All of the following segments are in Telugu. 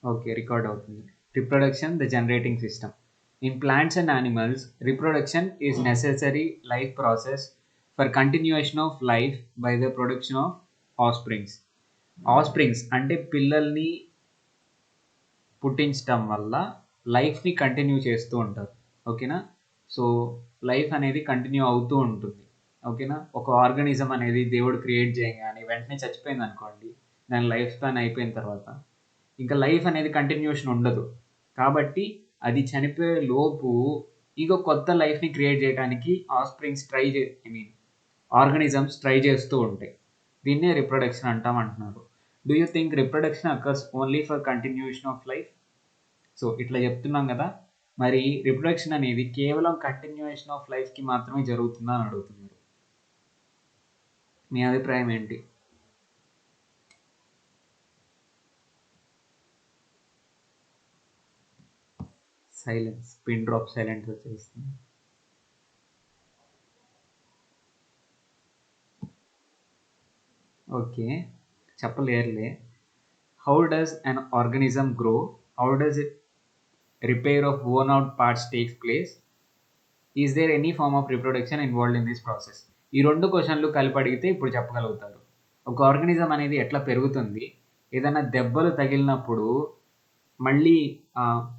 ఓకే. రికార్డ్ అవుతుంది. Reproduction the generating system. In plants and animals, reproduction is necessary life process for continuation of life by the production of ఆఫ్‌స్ప్రింగ్స్. ఆఫ్‌స్ప్రింగ్స్ అంటే పిల్లల్ని పుట్టించటం వల్ల లైఫ్‌ని కంటిన్యూ చేస్తూ ఉంటారు. ఓకేనా? సో, లైఫ్ అనేది కంటిన్యూ అవుతూ ఉంటుంది. ఓకేనా? ఒక ఆర్గానిజం అనేది దేవుడు క్రియేట్ చేయంగానే వెంటనే చచ్చిపోయిందనుకోండి, దాని లైఫ్ స్పాన్ అయిపోయిన తర్వాత ఇంకా లైఫ్ అనేది కంటిన్యూషన్ ఉండదు. కాబట్టి అది చనిపోయే లోపు ఇంకో కొత్త లైఫ్‌ని క్రియేట్ చేయడానికి ఆఫ్‌స్ప్రింగ్స్ ఆర్గానిజమ్స్ ట్రై చేస్తూ ఉంటాయి. దీన్నే రిప్రొడక్షన్ అంటాం అంటున్నారు. Do you think reproduction occurs only for continuation of life? So, ఇట్లా చెప్తున్నాం కదా! మరి రిప్రొడక్షన్ అనేది కేవలం కంటిన్యూయేషన్ ఆఫ్ లైఫ్‌కి మాత్రమే జరుగుతుందా అని అడుగుతున్నారు. మీ అభిప్రాయం ఏంటి? సైలెన్స్. పిన్ డ్రాప్ సైలెంట్ వచ్చేస్తుంది. Okay. చెప్పలేరులే. How does an organism grow? How does it repair of worn out parts takes place? Is there any form of reproduction involved in this process? ఈ 2 క్వెషన్‌లు కలిపి అడిగితే ఇప్పుడు చెప్పగలుగుతారు. ఒక ఆర్గానిజం అనేది ఎట్లా పెరుగుతుంది? ఏదైనా దెబ్బలు తగిలినప్పుడు మళ్ళీ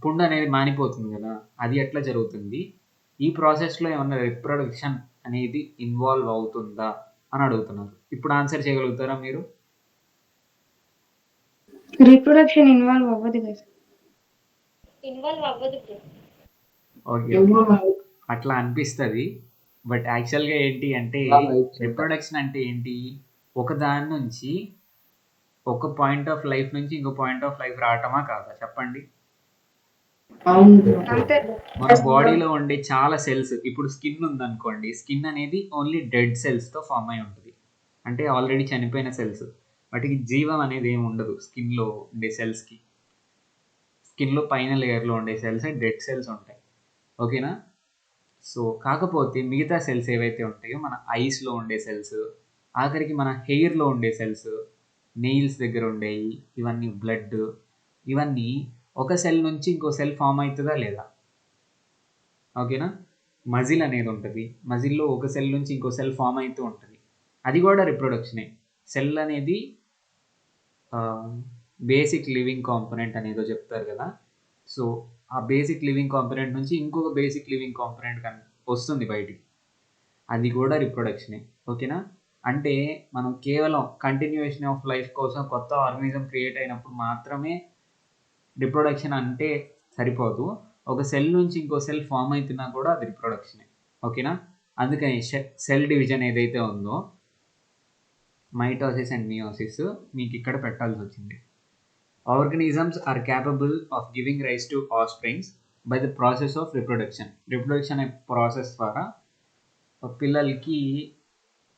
పుండు అనేది మానిపోతుంది గదా! అది ఎట్లా జరుగుతుంది? ఈ ప్రాసెస్‌లో ఏమన్నా రిప్రొడక్షన్ అనేది ఇన్వాల్వ్ అవుతుందా? అని అడుగుతున్నారు. ఇప్పుడు ఆన్సర్ చేయగలుగుతారా మీరు? రీప్రొడక్షన్ ఇన్వాల్వ్ అవ్వదు కదా. ఓకే. అట్లా అనిపిస్తది. బట్ యాక్చువల్‌గా ఏంటి అంటే రిప్రొడక్షన్ అంటే ఏంటి? ఒక దాని నుంచి ఒక పాయింట్ ఆఫ్ లైఫ్ నుంచి ఇంకో పాయింట్ ఆఫ్ లైఫ్ రావటమా కాదా చెప్పండి? అంతే. మన బాడీలో ఉండే చాలా సెల్స్ ఇప్పుడు స్కిన్ ఉందనుకోండి. స్కిన్ అనేది ఓన్లీ డెడ్ సెల్స్‌తో ఫార్మ్ అయ్యి ఉంటది. అంటే ఆల్రెడీ చనిపోయిన సెల్స్. వాటికి జీవం అనేది ఏమి ఉండదు స్కిన్‌లో ఉండే సెల్స్‌కి. స్కిన్‌లో పైన లేయర్‌లో ఉండే సెల్స్ డెడ్ సెల్స్ ఉంటాయి. ఓకేనా? సో, కాకపోతే మిగతా సెల్స్ ఏవైతే ఉంటాయో మన ఐస్‌లో ఉండే సెల్స్, ఆఖరికి మన హెయిర్‌లో ఉండే సెల్స్, నెయిల్స్ దగ్గర ఉండేయి, ఇవన్నీ బ్లడ్, ఇవన్నీ ఒక సెల్ నుంచి ఇంకో సెల్ ఫార్మ్ అయితదా లేదా? ఓకేనా? మజిల్ అనేది ఉంటది. మజిల్‌లో ఒక సెల్ నుంచి ఇంకో సెల్ ఫార్మ్ అయితూ ఉంటది. అది కూడా రిప్రొడక్షనే. సెల్ అనేది బేసిక్ లివింగ్ కాంపోనెంట్ అనేదో చెప్తారు కదా! సో, ఆ బేసిక్ లివింగ్ కాంపోనెంట్ నుంచి ఇంకొక బేసిక్ లివింగ్ కాంపోనెంట్ వస్తుంది బయటికి. అది కూడా రిప్రొడక్షనే. ఓకేనా? అంటే మనం కేవలం కంటిన్యూయేషన్ ఆఫ్ లైఫ్ కోసం కొత్త ఆర్గానిజం క్రియేట్ అయినప్పుడు మాత్రమే రిప్రొడక్షన్ అంటే సరిపోదు. ఒక సెల్ నుంచి ఇంకో సెల్ ఫార్మ్ అయితున్నా కూడా అది రిప్రొడక్షనే. ఓకేనా? అందుకని సెల్ డివిజన్ ఏదైతే ఉందో మైటోసిస్ అండ్ మియోసిస్ మీకు ఇక్కడ పెట్టాల్సొచ్చింది. Organisms are capable of giving rise to offsprings by the process of reproduction. Reproduction అనే ప్రాసెస్ ద్వారా పిల్లలకి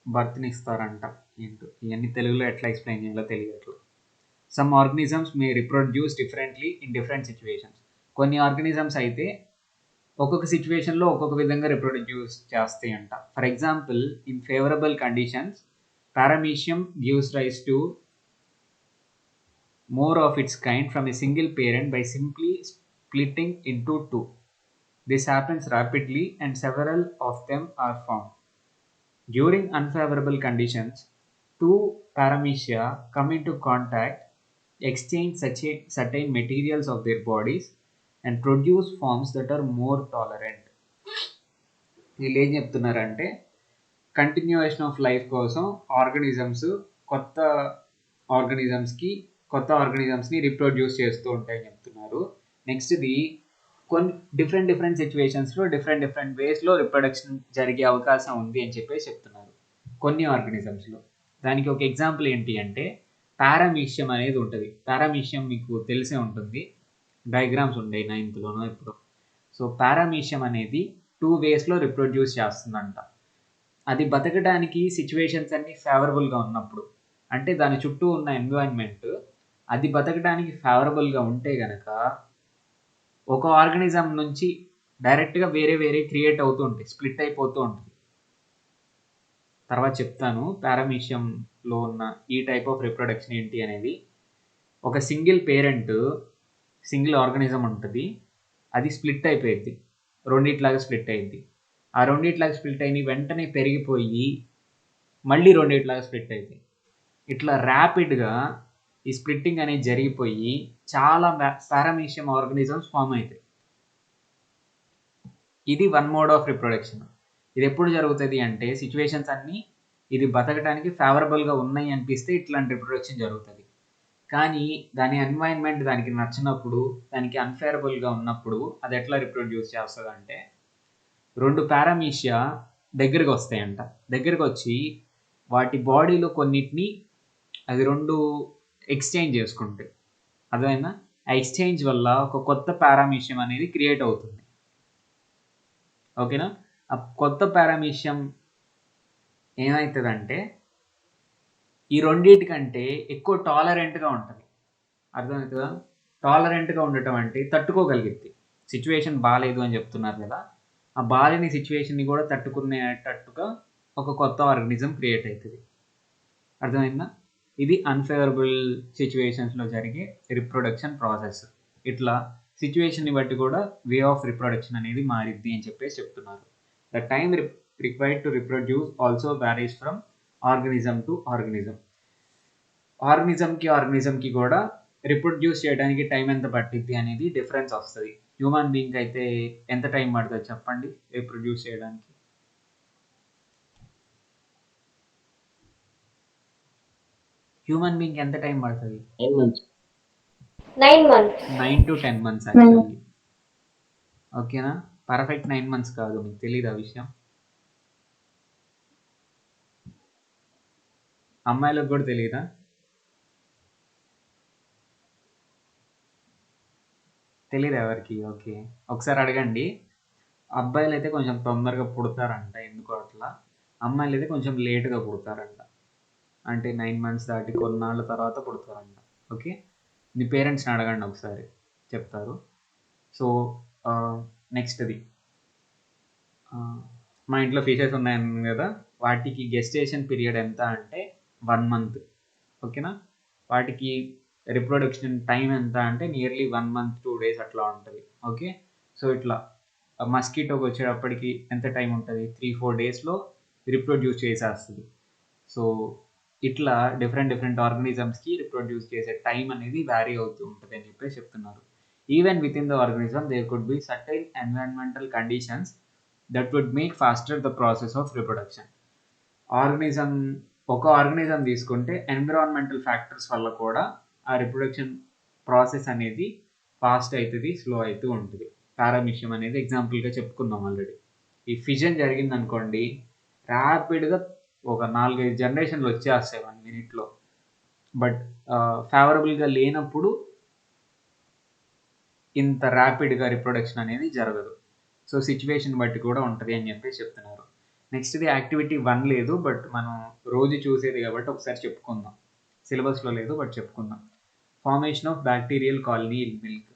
బర్త్‌ని ఇస్తారంట. ఏంటో ఇవన్నీ తెలుగులో ఎట్లా ఎక్స్‌ప్లెయిన్ చేయాలో తెలియట్లేదు. Some organisms may reproduce differently in different situations. కొన్ని ఆర్గానిజమ్స్ అయితే ఒక్కొక్క సిట్యుయేషన్‌లో ఒక్కొక్క విధంగా రిప్రొడ్యూస్ చేస్తాయంట. For example in favourable conditions paramecium gives rise to more of its kind from a single parent by simply splitting into two. This happens rapidly and several of them are formed. During unfavorable conditions, two paramecia come into contact, exchange certain materials of their bodies, and produce forms that are more tolerant. వీళ్ళు ఏం చెప్తున్నారంటే కంటిన్యూయేషన్ ఆఫ్ లైఫ్ కోసం ఆర్గానిజమ్స్ కొత్త ఆర్గానిజమ్స్కి కొత్త ఆర్గానిజమ్స్ని రిప్రొడ్యూస్ చేస్తూ ఉంటాయని చెప్తున్నారు. నెక్స్ట్ది కొన్ని డిఫరెంట్ సిచ్యువేషన్స్లో డిఫరెంట్ వేస్లో రిప్రొడక్షన్ జరిగే అవకాశం ఉంది అని చెప్పేసి చెప్తున్నారు కొన్ని ఆర్గానిజమ్స్లో. దానికి ఒక ఎగ్జాంపుల్ ఏంటి అంటే పారామీషియం అనేది ఉంటుంది. పారామీషియం మీకు తెలిసే ఉంటుంది, డయాగ్రామ్స్ ఉండేవి 9th ఇప్పుడు. సో పారామీషియం అనేది 2 వేస్లో రిప్రొడ్యూస్ చేస్తుందంట. అది బతకడానికి సిచ్యువేషన్స్ అన్నీ ఫేవరబుల్గా ఉన్నప్పుడు, అంటే దాని చుట్టూ ఉన్న ఎన్విరాన్మెంట్ అది బతకడానికి ఫేవరబుల్గా ఉంటే గనక ఒక ఆర్గానిజం నుంచి డైరెక్ట్గా వేరే క్రియేట్ అవుతూ ఉంటాయి, స్ప్లిట్ అయిపోతూ ఉంటుంది. తర్వాత చెప్తాను పారామీషియంలో ఉన్న ఈ టైప్ ఆఫ్ రిప్రొడక్షన్ ఏంటి అనేది. ఒక సింగిల్ పేరెంట్ సింగిల్ ఆర్గానిజం ఉంటుంది, అది స్ప్లిట్ అయిపోయింది, రెండిట్లాగా స్ప్లిట్ అయింది. ఆ రెండిట్లాగా స్ప్లిట్ అయిన వెంటనే పెరిగిపోయి మళ్ళీ రెండిట్లాగా స్ప్లిట్ అయింది. ఇట్లా ర్యాపిడ్గా ఈ స్ప్లిట్టింగ్ అనేది జరిగిపోయి చాలా పారామీషియం ఆర్గానిజమ్స్ ఫామ్ అవుతాయి. ఇది వన్ మోడ్ ఆఫ్ రిప్రొడక్షన్. ఇది ఎప్పుడు జరుగుతుంది అంటే సిచ్యువేషన్స్ అన్నీ ఇది బతకడానికి ఫేవరబుల్గా ఉన్నాయి అనిపిస్తే ఇట్లాంటి రిప్రొడక్షన్ జరుగుతుంది. కానీ దాని ఎన్వైరన్మెంట్ దానికి నచ్చినప్పుడు, దానికి అన్ఫేవరబుల్గా ఉన్నప్పుడు అది ఎట్లా రిప్రొడ్యూస్ చేస్తుంది అంటే, రెండు పారామీషియా దగ్గరికి వస్తాయంట. దగ్గరికి వచ్చి వాటి బాడీలో కొన్నిటిని అది రెండు ఎక్స్చేంజ్ చేసుకుంటాయి. అదైనా ఆ ఎక్స్చేంజ్ వల్ల ఒక కొత్త పారామీషియం అనేది క్రియేట్ అవుతుంది. ఓకేనా? ఆ కొత్త పారామీషియం ఏమవుతుందంటే ఈ రెండింటికంటే ఎక్కువ టాలరెంట్గా ఉంటుంది. అర్థమవుతుందా? టాలరెంట్గా ఉండటం అంటే తట్టుకోగలిగిద్ది. సిచ్యువేషన్ బాగాలేదు అని చెప్తున్నారు కదా, ఆ బాలేని సిచ్యువేషన్ని కూడా తట్టుకునేటట్టుగా ఒక కొత్త ఆర్గనిజం క్రియేట్ అవుతుంది. అర్థమైందా? ఇది అన్ఫేవరబుల్ సిచ్యువేషన్స్లో జరిగే రిప్రొడక్షన్ ప్రాసెస్. ఇట్లా సిచ్యువేషన్ని బట్టి కూడా వే ఆఫ్ రిప్రొడక్షన్ అనేది మారిద్ది అని చెప్పేసి చెప్తున్నారు. The time required to reproduce also varies from organism to organism. ఆర్గనిజంకి కూడా రిప్రొడ్యూస్ చేయడానికి టైం ఎంత పట్టిద్ది అనేది డిఫరెన్స్ వస్తుంది. హ్యూమన్ బీయింగ్ అయితే ఎంత టైం పడుతుంది చెప్పండి రిప్రొడ్యూస్ చేయడానికి? హ్యూమన్ బీయింగ్ ఎంత టైం పడుతుంది? 9 months. 9 to 10 months actually. ఓకేనా? పర్ఫెక్ట్ 9 months కాదు, మీకు తెలియదు ఆ విషయం. అమ్మాయిలకు కూడా తెలియదా? తెలియదు ఎవరికి? ఓకే, ఒకసారి అడగండి. అబ్బాయిలు అయితే కొంచెం తొందరగా పుడతారంట, ఎందుకో అట్లా. అమ్మాయిలు అయితే కొంచెం లేట్గా పుడతారంట, అంటే 9 months దాటి కొన్నాళ్ళ తర్వాత పుడతారంట. ఓకే, మీ పేరెంట్స్ని అడగండి ఒకసారి, చెప్తారు. సో నెక్స్ట్ది, మా ఇంట్లో ఫిషెస్ ఉన్నాయని కదా, వాటికి గెస్టేషన్ పీరియడ్ ఎంత అంటే 1 month. ఓకేనా? వాటికి రిప్రొడక్షన్ టైం ఎంత అంటే నియర్లీ 1 month 2 days అట్లా ఉంటుంది. ఓకే, సో ఇట్లా మస్కిటోకి వచ్చేటప్పటికి ఎంత టైం ఉంటుంది? 3-4 daysలో రిప్రొడ్యూస్ చేసేస్తుంది. సో ఇట్లా డిఫరెంట్ ఆర్గనిజమ్స్కి రిప్రొడ్యూస్ చేసే టైం అనేది వ్యారీ అవుతూ ఉంటుంది అని చెప్పేసి చెప్తున్నారు. Even within the organism there could be certain environmental conditions that would make faster the process of reproduction. ఒక ఆర్గనిజం తీసుకుంటే ఎన్విరాన్మెంటల్ ఫ్యాక్టర్స్ వల్ల కూడా ఆ రిప్రొడక్షన్ ప్రాసెస్ అనేది ఫాస్ట్ అవుతుంది, స్లో అవుతూ ఉంటుంది. పారామీషియం అనేది ఎగ్జాంపుల్గా చెప్పుకున్నాం ఆల్రెడీ. ఈ ఫిజన్ జరిగింది అనుకోండి, ర్యాపిడ్గా ఒక 4-5 జనరేషన్లు వచ్చేస్తాయి 1 minute. బట్ ఫేవరబుల్గా లేనప్పుడు ఇంత ర్యాపిడ్గా రిప్రొడక్షన్ అనేది జరగదు. సో సిచ్యువేషన్ బట్టి కూడా ఉంటుంది అని చెప్పేసి చెప్తున్నారు. నెక్స్ట్ది యాక్టివిటీ 1 లేదు, బట్ మనం రోజు చూసేది కాబట్టి ఒకసారి చెప్పుకుందాం. సిలబస్లో లేదు బట్ చెప్పుకుందాం. Formation of bacterial colony in milk.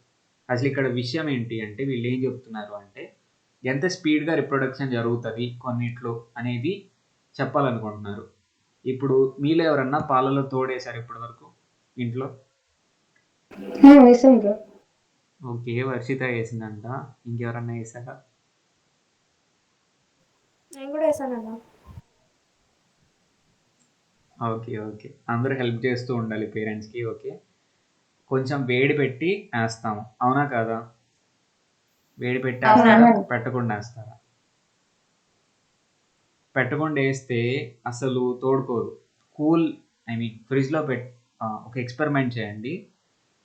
అసలు ఇక్కడ విషయం ఏంటి అంటే, వీళ్ళు ఏం చెప్తున్నారు అంటే ఎంత స్పీడ్గా రిప్రొడక్షన్ జరుగుతుంది కొన్నిట్లో అనేది చెప్పాలనుకుంటున్నారు. ఇప్పుడు మీలో ఎవరన్నా పాలలో తోడేశారు ఇప్పటి వరకు ఇంట్లో? వేసాం బ్రో. ఓకే, వర్షిత వేసిందంట. ఇంకెవరన్నా వేసారా? నేను కూడా వేసానన్నా. ఓకే, అందరూ హెల్ప్ చేస్తూ ఉండాలి పేరెంట్స్కి. ఓకే, కొంచెం వేడి పెట్టి వేస్తాము, అవునా కాదా? వేడి పెట్టి వేస్తారా, పెట్టకుండా వేస్తారా? పెట్టకుండా వేస్తే అసలు తోడుకోదు. ఫ్రిడ్జ్లో ఒక ఎక్స్పెరిమెంట్ చేయండి.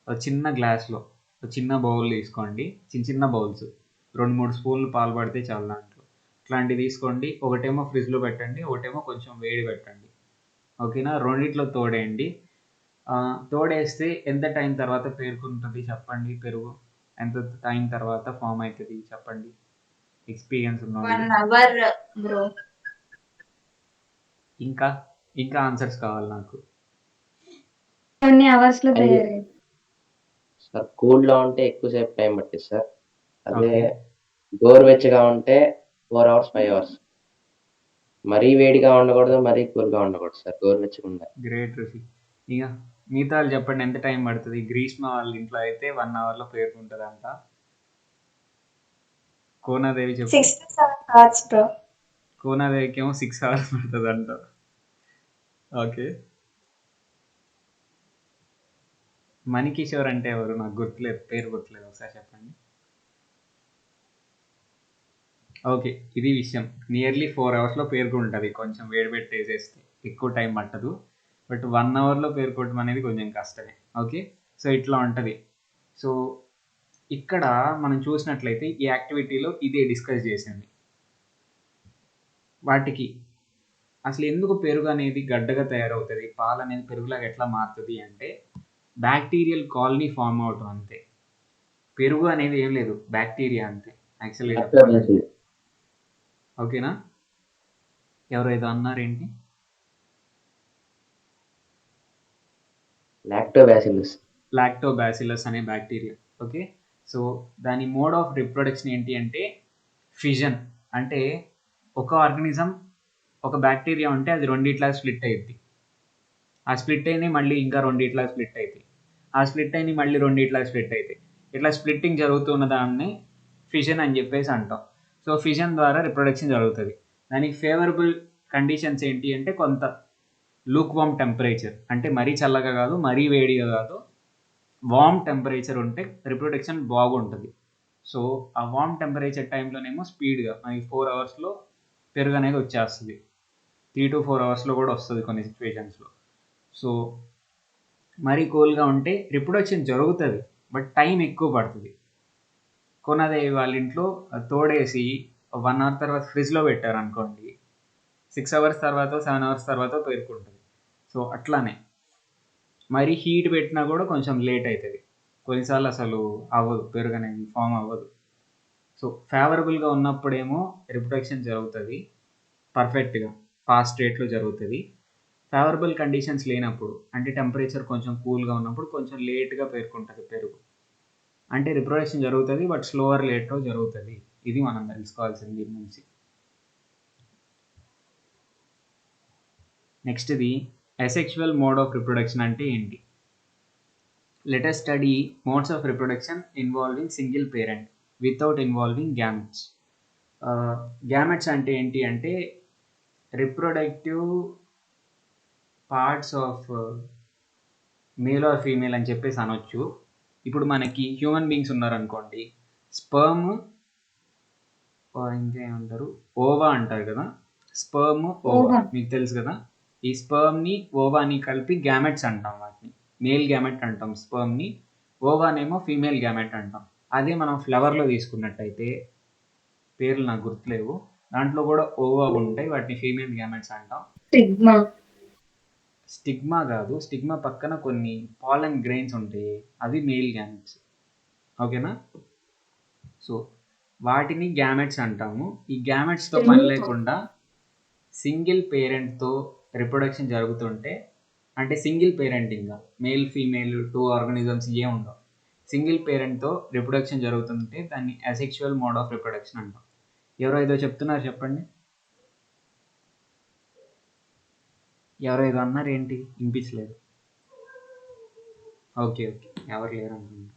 ఒక చిన్న గ్లాస్లో ఒక చిన్న బౌల్ తీసుకోండి, చిన్న బౌల్స్, 2-3 స్పూన్లు పాలు పడితే చాలు దాంట్లో. ఇట్లాంటివి తీసుకోండి, ఒకటేమో ఫ్రిడ్జ్లో పెట్టండి, ఒకటేమో కొంచెం వేడి పెట్టండి. ఓకేనా? రెండిట్లో తోడేయండి. తోడేస్తే ఎంత టైం తర్వాత పేరుకుంటుంది చెప్పండి? పెరుగు ఎంత టైం తర్వాత ఫామ్ అవుతుంది చెప్పండి? ఎక్స్పీరియన్స్ ఉన్న 1 hour బ్రో. ఇంకా ఆన్సర్స్ కావాలి నాకు. కొన్ని అవర్స్ లో తయారయ్యేది సార్. కూల్గా ఉంటే ఎక్కువసేపు టైం పట్టింది సార్. అదే గోరువెచ్చగా ఉంటే 4 hours 5 hours. మరీ వేడిగా ఉండకూడదు, మరీ కూల్గా ఉండకూడదు సార్, గోరువెచ్చగా ఉండాలి. గ్రేట్ రుషి. ఇక మిగతా వాళ్ళు చెప్పండి ఎంత టైం పడుతుంది. గ్రీష్మ వాళ్ళ ఇంట్లో అయితే 1 అవర్లో పేరుకుంటుందంట. కోనాదేవి చెప్పు. 6 to 7 hours, bro. కోనాదేవికి ఏమో 6 అవర్స్ పడుతుందంట. ఓకే. మణికిషోర్ అంటే ఎవరు? నాకు గుర్తులేదు, పేరు గుర్తులేదు, ఒకసారి చెప్పండి. ఓకే, ఇది విషయం. నియర్లీ 4 అవర్స్లో పేరుకుంటుంది. కొంచెం వేడి పెట్టి వేసేస్తే ఎక్కువ టైం పట్టదు. బట్ 1 అవర్లో పేరుకోవటం అనేది కొంచెం కష్టమే. ఓకే, సో ఇట్లా ఉంటుంది. సో ఇక్కడ మనం చూసినట్లయితే ఈ యాక్టివిటీలో ఇదే డిస్కస్ చేసింది. వాటికి అసలు ఎందుకు పెరుగు అనేది గడ్డగా తయారవుతుంది, పాలు అనేది పెరుగులాగా ఎట్లా మారుతుంది అంటే బ్యాక్టీరియల్ కాలనీ ఫామ్ అవటం అంతే. పెరుగు అనేది ఏం లేదు, బ్యాక్టీరియా అంతే యాక్చువల్లీ. ఓకేనా? ఎవరు ఏదో అన్నారేంటి? లాక్టోబాసిల్లస్ అనే బ్యాక్టీరియా. ఓకే, సో దాని మోడ్ ఆఫ్ రిప్రొడక్షన్ ఏంటి అంటే ఫిజన్. అంటే ఒక ఆర్గనిజం, ఒక బ్యాక్టీరియా ఉంటే అది రెండిట్లా స్ప్లిట్ అయ్యింది. ఆ స్ప్లిట్ అయినాయి మళ్ళీ ఇంకా రెండిట్లా స్ప్లిట్ అవుతాయి. ఆ స్ప్లిట్ అయినాయి మళ్ళీ రెండిట్లా స్ప్లిట్ అవుతాయి. ఇట్లా స్ప్లిట్టింగ్ జరుగుతున్న దాన్ని ఫిజన్ అని చెప్పేసి అంటాం. సో ఫిజన్ ద్వారా రిప్రొడక్షన్ జరుగుతుంది. దానికి ఫేవరబుల్ కండిషన్స్ ఏంటి అంటే కొంత లూక్ వామ్ టెంపరేచర్, అంటే మరీ చల్లగా కాదు మరీ వేడిగా కాదు, వామ్ టెంపరేచర్ ఉంటే రిప్రొడక్షన్ బాగుంటుంది. సో ఆ వామ్ టెంపరేచర్ టైంలోనేమో స్పీడ్గా మనకి 4 అవర్స్లో పెరుగు అనేది వచ్చేస్తుంది. 3 to 4 అవర్స్లో కూడా వస్తుంది కొన్ని సిచ్యువేషన్స్లో. సో మరీ కూల్గా ఉంటే రిప్రొడక్షన్ జరుగుతుంది, బట్ టైం ఎక్కువ పడుతుంది. కోనాదేవి వాళ్ళ ఇంట్లో తోడేసి 1 అవర్ తర్వాత ఫ్రిడ్జ్లో పెట్టారు అనుకోండి, 6 అవర్స్ తర్వాత 7 అవర్స్ తర్వాత పేరుకుంటుంది. సో అట్లానే మరి హీట్ పెట్టినా కూడా కొంచెం లేట్ అవుతుంది. కొన్నిసార్లు అసలు అవ్వదు, పెరుగు అనేది ఫామ్ అవ్వదు. సో ఫేవరబుల్గా ఉన్నప్పుడేమో రిప్రొడక్షన్ జరుగుతుంది పర్ఫెక్ట్గా, ఫాస్ట్ రేట్లో జరుగుతుంది. ఫేవరబుల్ కండిషన్స్ లేనప్పుడు, అంటే టెంపరేచర్ కొంచెం కూల్గా ఉన్నప్పుడు కొంచెం లేట్గా పేరుకుంటుంది పెరుగు. అంటే రిప్రొడక్షన్ జరుగుతుంది బట్ స్లోవర్ రేట్లో జరుగుతుంది. ఇది మనం తెలుసుకోవాల్సింది దీని నుంచి. నెక్స్ట్ది అసెక్షువల్ మోడ్ ఆఫ్ రిప్రొడక్షన్ అంటే ఏంటి? Let us study modes of reproduction involving single parent without involving gametes. Gametes అంటే ఏంటి అంటే reproductive parts of male or female అని చెప్పేసి అనొచ్చు. ఇప్పుడు మనకి హ్యూమన్ బీయింగ్స్ ఉన్నారనుకోండి, స్పర్మ్, ఇంకా ఏమంటారు, ఓవా అంటారు కదా, స్పర్మ్ ఓవా మీకు తెలుసు కదా. ఈ స్పర్మ్ని ఓవాని కలిపి గ్యామెట్స్ అంటాం. వాటిని మేల్ గ్యామెట్ అంటాం స్పర్మ్ని, ఓవానేమో ఫీమేల్ గ్యామెట్ అంటాం. అదే మనం ఫ్లవర్లో తీసుకున్నట్టయితే, పేర్లు నాకు గుర్తులేవు, దాంట్లో కూడా ఓవా ఉంటాయి, వాటిని ఫీమేల్ గ్యామెట్స్ అంటాం. స్టిగ్మా కాదు, స్టిగ్మా పక్కన కొన్ని పాలన్ గ్రెయిన్స్ ఉంటాయి, అవి మేల్ గ్యామెట్స్. ఓకేనా? సో వాటిని గ్యామెట్స్ అంటాము. ఈ గ్యామెట్స్తో పని లేకుండా సింగిల్ పేరెంట్తో రిప్రొడక్షన్ జరుగుతుంటే, అంటే సింగిల్ పేరెంటింగ్గా మేల్ ఫీమేల్ 2 ఆర్గానిజమ్స్ ఏ ఉండవు, సింగిల్ పేరెంట్తో రిప్రొడక్షన్ జరుగుతుంటే దాన్ని అసెక్షువల్ మోడ్ ఆఫ్ రిప్రొడక్షన్ అంటాం. ఎవరో ఏదో చెప్తున్నారు, చెప్పండి. ఎవరో ఏదో అన్నారు, ఏంటి వినిపించలేదు? ఓకే ఓకే, ఎవరు లేరు అనుకుంటా.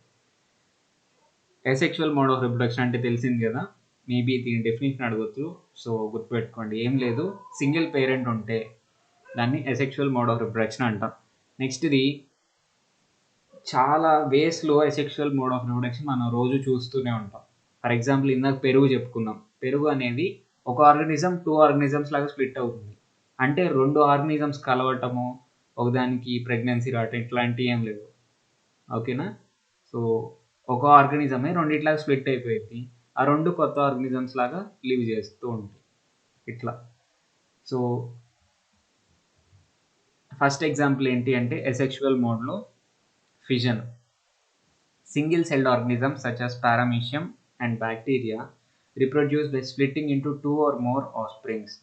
అసెక్షువల్ మోడ్ ఆఫ్ రిప్రొడక్షన్ అంటే తెలిసింది కదా. మేబీ దీని డెఫినేషన్ అడగొచ్చు, సో గుర్తుపెట్టుకోండి. ఏం లేదు, సింగిల్ పేరెంట్ ఉంటే దాన్ని అసెక్షువల్ మోడ్ ఆఫ్ రిప్రొడక్షన్ అంటాం. నెక్స్ట్ది చాలా వేస్లో అసెక్షువల్ మోడ్ ఆఫ్ రిప్రొడక్షన్ మనం రోజు చూస్తూనే ఉంటాం. ఫర్ ఎగ్జాంపుల్ ఇందాక పెరుగు చెప్పుకున్నాం. పెరుగు అనేది ఒక ఆర్గానిజం 2 ఆర్గానిజమ్స్ లాగా స్ప్లిట్ అవుతుంది. అంటే 2 ఆర్గానిజమ్స్ కలవటము, ఒకదానికి ప్రెగ్నెన్సీ రావటం ఇట్లాంటివి ఏం లేవు. ఓకేనా? సో ఒక ఆర్గానిజమే రెండిట్లాగా స్ప్లిట్ అయిపోయింది, ఆ 2 కొత్త ఆర్గానిజమ్స్ లాగా లివ్ చేస్తూ ఉంటాయి ఇట్లా. సో ఫస్ట్ ఎగ్జాంపుల్ ఏంటి అంటే అసెక్షువల్ మోడ్లో fission. Single celled organisms such as paramecium and bacteria reproduce by splitting into 2 or more offsprings.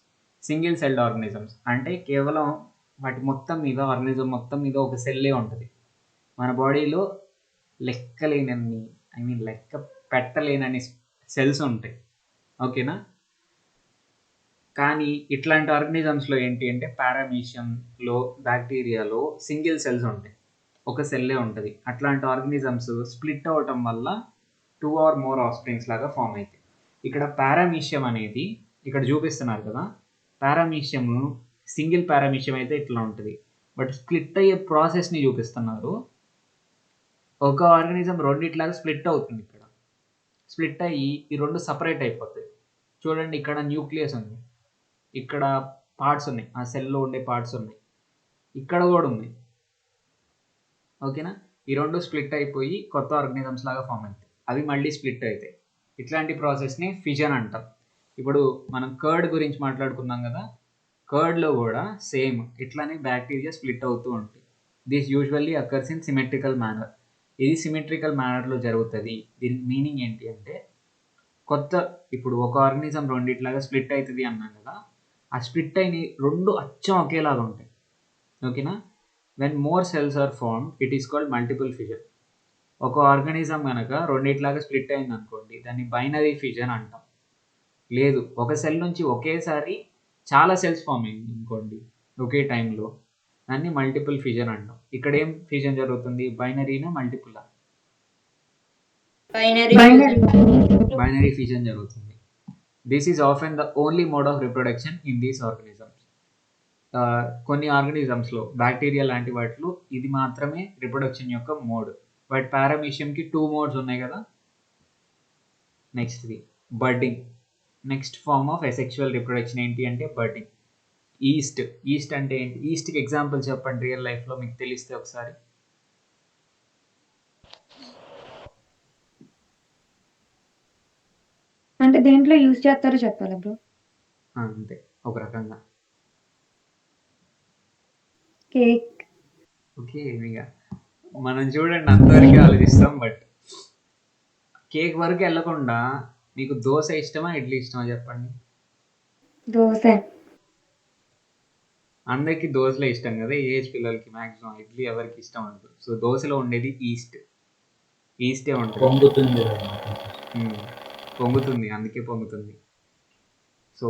Single celled organisms అంటే కేవలం వాటి మొత్తం మీద, ఆర్గానిజం మొత్తం మీద ఒక సెల్లే ఉంటుంది. మన బాడీలో లెక్కలేనన్ని, లెక్క పెట్టలేనన్ని సెల్స్ ఉంటాయి. ఓకేనా? కానీ ఇట్లాంటి ఆర్గానిజమ్స్లో ఏంటి అంటే పారామీషియంలో బ్యాక్టీరియాలో సింగిల్ సెల్స్ ఉంటాయి, ఒక సెల్లే ఉంటుంది. అట్లాంటి ఆర్గానిజమ్స్ స్ప్లిట్ అవ్వటం వల్ల 2 or more ఆఫ్స్ప్రింగ్స్ లాగా ఫామ్ అవుతాయి. ఇక్కడ పారామీషియం అనేది ఇక్కడ చూపిస్తున్నారు కదా, పారామీషియం సింగిల్ పారామీషియం అయితే ఇట్లా ఉంటుంది, బట్ స్ప్లిట్ అయ్యే ప్రాసెస్ని చూపిస్తున్నారు. ఒక ఆర్గానిజం రెండిట్లాగా స్ప్లిట్ అవుతుంది. ఇక్కడ స్ప్లిట్ అయ్యి ఈ రెండు సపరేట్ అయిపోతాయి. చూడండి, ఇక్కడ న్యూక్లియస్ ఉంది, ఇక్కడ పార్ట్స్ ఉన్నాయి, ఆ సెల్లో ఉండే పార్ట్స్ ఉన్నాయి, ఇక్కడ కూడా ఉన్నాయి. ఓకేనా, ఈ రెండు స్ప్లిట్ అయిపోయి కొత్త ఆర్గానిజమ్స్ లాగా ఫామ్ అవుతాయి, అవి మళ్ళీ స్ప్లిట్ అవుతాయి. ఇట్లాంటి ప్రాసెస్ని ఫిజన్ అంటాం. ఇప్పుడు మనం కర్డ్ గురించి మాట్లాడుకున్నాం కదా, కర్డ్లో కూడా సేమ్ ఇట్లానే బ్యాక్టీరియా స్ప్లిట్ అవుతూ ఉంటాయి. This usually occurs in symmetrical manner. ఇది సిమెట్రికల్ మేనర్లో జరుగుతుంది. దీని మీనింగ్ ఏంటి అంటే, ఇప్పుడు ఒక ఆర్గానిజం రెండిట్లాగా స్ప్లిట్ అవుతుంది అన్నాం కదా, ఆ స్ప్లిట్ అయిన రెండు అచ్చం ఒకేలాగా ఉంటాయి. ఓకేనా, when more cells are form it is called multiple fission. ఒక ఆర్గానిజం కనుక రెండిట్లాగా స్ప్లిట్ అయింది అనుకోండి, దాన్ని బైనరీ ఫిజన్ అంటాం. లేదు, ఒక సెల్ నుంచి ఒకేసారి చాలా సెల్స్ ఫామ్ అయింది అనుకోండి ఒకే టైంలో, దాన్ని మల్టిపుల్ ఫిజన్ అంటాం. ఇక్కడ ఏం ఫిజన్ జరుగుతుంది, బైనరీనా మల్టిపులా? బైనరీ ఫిజన్ జరుగుతుంది. This is often the only mode of reproduction in these organisms. కొన్ని ఆర్గానిజమ్స్లో బ్యాక్టీరియా లాంటి వాటిలో ఇది మాత్రమే రిప్రొడక్షన్ యొక్క మోడ్. బట్ పారామీషియంకి 2 మోడ్స్ ఉన్నాయి కదా. నెక్స్ట్ది budding. Next form of asexual reproduction ఏంటి అంటే బడ్డింగ్. ఈస్ట్ అంటే ఏంటి? ఈస్ట్కి ఎగ్జాంపుల్ చెప్పండి రియల్ లైఫ్లో మీకు తెలిస్తే ఒకసారి. అంటే దేంట్లో యూజ్ చేస్తారో చెప్పాలి బ్రో. అంతే, ఒక రకంగా. కేక్. ఓకే, ఇక మనం చూడండి అంతవరకు ఆలోచిస్తాం, బట్ కేక్ వరకు వెళ్ళకుండా మీకు దోశ ఇష్టమా ఇడ్లీ ఇష్టమా చెప్పండి. దోశ. అందరికీ దోశలే ఇష్టం కదా, ఏజ్ పిల్లలకి మ్యాక్సిమం. ఇడ్లీ ఎవరికి ఇష్టం ఉండదు. సో దోశలో ఉండేది ఈస్టే ఉంటుంది. పొంగుతుంది, అందుకే పొంగుతుంది. సో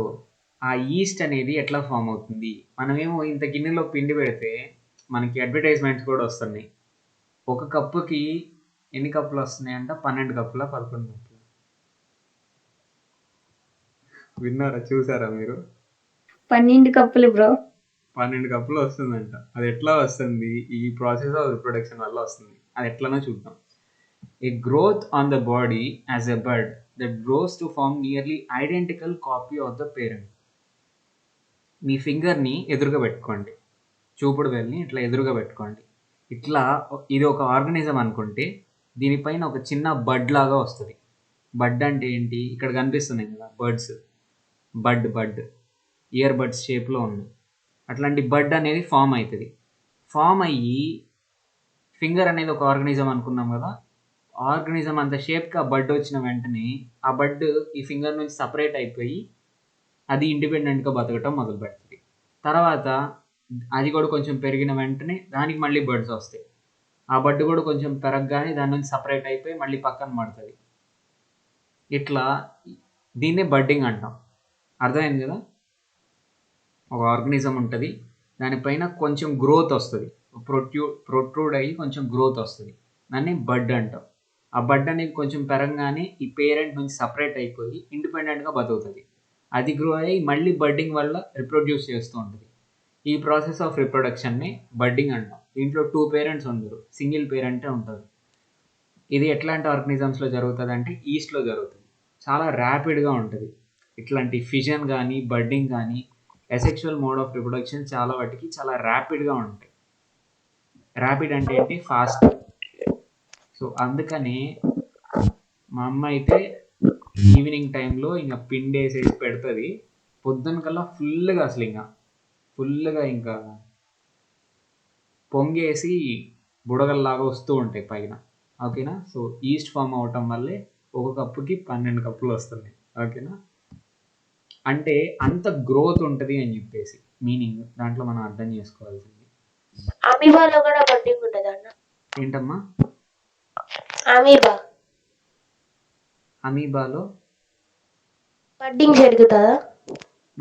ఆ ఈస్ట్ అనేది ఎట్లా ఫామ్ అవుతుంది? మనమేమో ఇంత గిన్నెలో పిండి పెడితే మనకి అడ్వర్టైజ్మెంట్స్ కూడా వస్తున్నాయి. ఒక కప్పుకి ఎన్ని కప్పులు వస్తున్నాయి అంట? 12 కప్పుల 11 కప్పులు. విన్నారా, చూసారా మీరు? 12 కప్పులు బ్రో. 12 కప్పులు వస్తుందంట. అది ఎట్లా వస్తుంది? ఈ ప్రాసెస్ ఆఫ్ రిప్రొడక్షన్ వల్ల వస్తుంది. అది ఎట్లనో చూద్దాం. A growth on the body as a bud that grows to form nearly identical copy of the parent. మీ ఫింగర్ని ఎదురుగా పెట్టుకోండి, చూపుడు వేలిని ఇట్లా ఎదురుగా పెట్టుకోండి. ఇట్లా ఇది ఒక ఆర్గానిజం అనుకుంటే దీనిపైన ఒక చిన్న బడ్ లాగా వస్తుంది. బడ్ అంటే ఏంటి? ఇక్కడ కనిపిస్తున్నాయి కదా బర్డ్స్, బడ్ ఇయర్ బడ్స్ షేప్లో ఉన్నాయి. అట్లాంటి బడ్ అనేది ఫామ్ అవుతుంది. ఫామ్ అయ్యి ఫింగర్ అనేది ఒక ఆర్గానిజం అనుకున్నాం కదా, ఆర్గానిజం అంత షేప్కి ఆ బడ్ వచ్చిన వెంటనే ఆ బడ్ ఈ ఫింగర్ నుంచి సపరేట్ అయిపోయి అది ఇండిపెండెంట్గా బతకటం మొదలు పెడుతుంది. తర్వాత అది కూడా కొంచెం పెరిగిన వెంటనే దానికి మళ్ళీ బర్డ్స్ వస్తాయి. ఆ బడ్ కూడా కొంచెం పెరగగానే దాని నుంచి సపరేట్ అయిపోయి మళ్ళీ పక్కన పడుతుంది. ఇట్లా దీన్నే బడ్డింగ్ అంటాం. అర్థమైంది కదా? ఒక ఆర్గానిజం ఉంటుంది, దానిపైన కొంచెం గ్రోత్ వస్తుంది, ప్రొట్రూడ్ అయ్యి కొంచెం గ్రోత్ వస్తుంది, దాన్ని బడ్ అంటాం. ఆ బడ్ అనేది కొంచెం పెరగగానే ఈ పేరెంట్ నుంచి సపరేట్ అయిపోయి ఇండిపెండెంట్గా బతుకుతుంది. అది గ్రో అయ్యి మళ్ళీ బడ్డింగ్ వల్ల రిప్రొడ్యూస్ చేస్తూ ఉంటుంది. ఈ ప్రాసెస్ ఆఫ్ రిప్రొడక్షన్ని బడ్డింగ్ అంటాం. దీంట్లో 2 పేరెంట్స్ ఉండరు, సింగిల్ పేరెంటే ఉంటారు. ఇది ఎట్లాంటి ఆర్గానిజమ్స్లో జరుగుతుంది అంటే ఈస్ట్లో జరుగుతుంది. చాలా ర్యాపిడ్గా ఉంటుంది. ఇట్లాంటి ఫిజన్ కానీ బడ్డింగ్ కానీ అసెక్షువల్ మోడ్ ఆఫ్ రిప్రొడక్షన్ చాలా వాటికి చాలా ర్యాపిడ్గా ఉంటాయి. ర్యాపిడ్ అంటే ఏంటి? ఫాస్ట్. సో అందుకని మా అమ్మ అయితే ఈవినింగ్ టైంలో ఇంకా పిండి వేసేసి పెడుతుంది. పొద్దున్న కల్లా ఫుల్గా ఇంకా పొంగేసి బుడగల్లాగా వస్తూ ఉంటాయి పైన. ఓకేనా? సో ఈస్ట్ ఫామ్ అవటం వల్లే ఒక కప్పుకి 12 కప్పులు వస్తున్నాయి. ఓకేనా? అంటే అంత గ్రోత్ ఉంటుంది అని చెప్పేసి మీనింగ్ దాంట్లో మనం అర్థం చేసుకోవాల్సింది. అమీబాలో కూడా బడ్డింగ్ ఉంటుంది అన్న. ఏంటమ్మా? అమీబాలో బడ్డింగ్ జరుగుతుందా?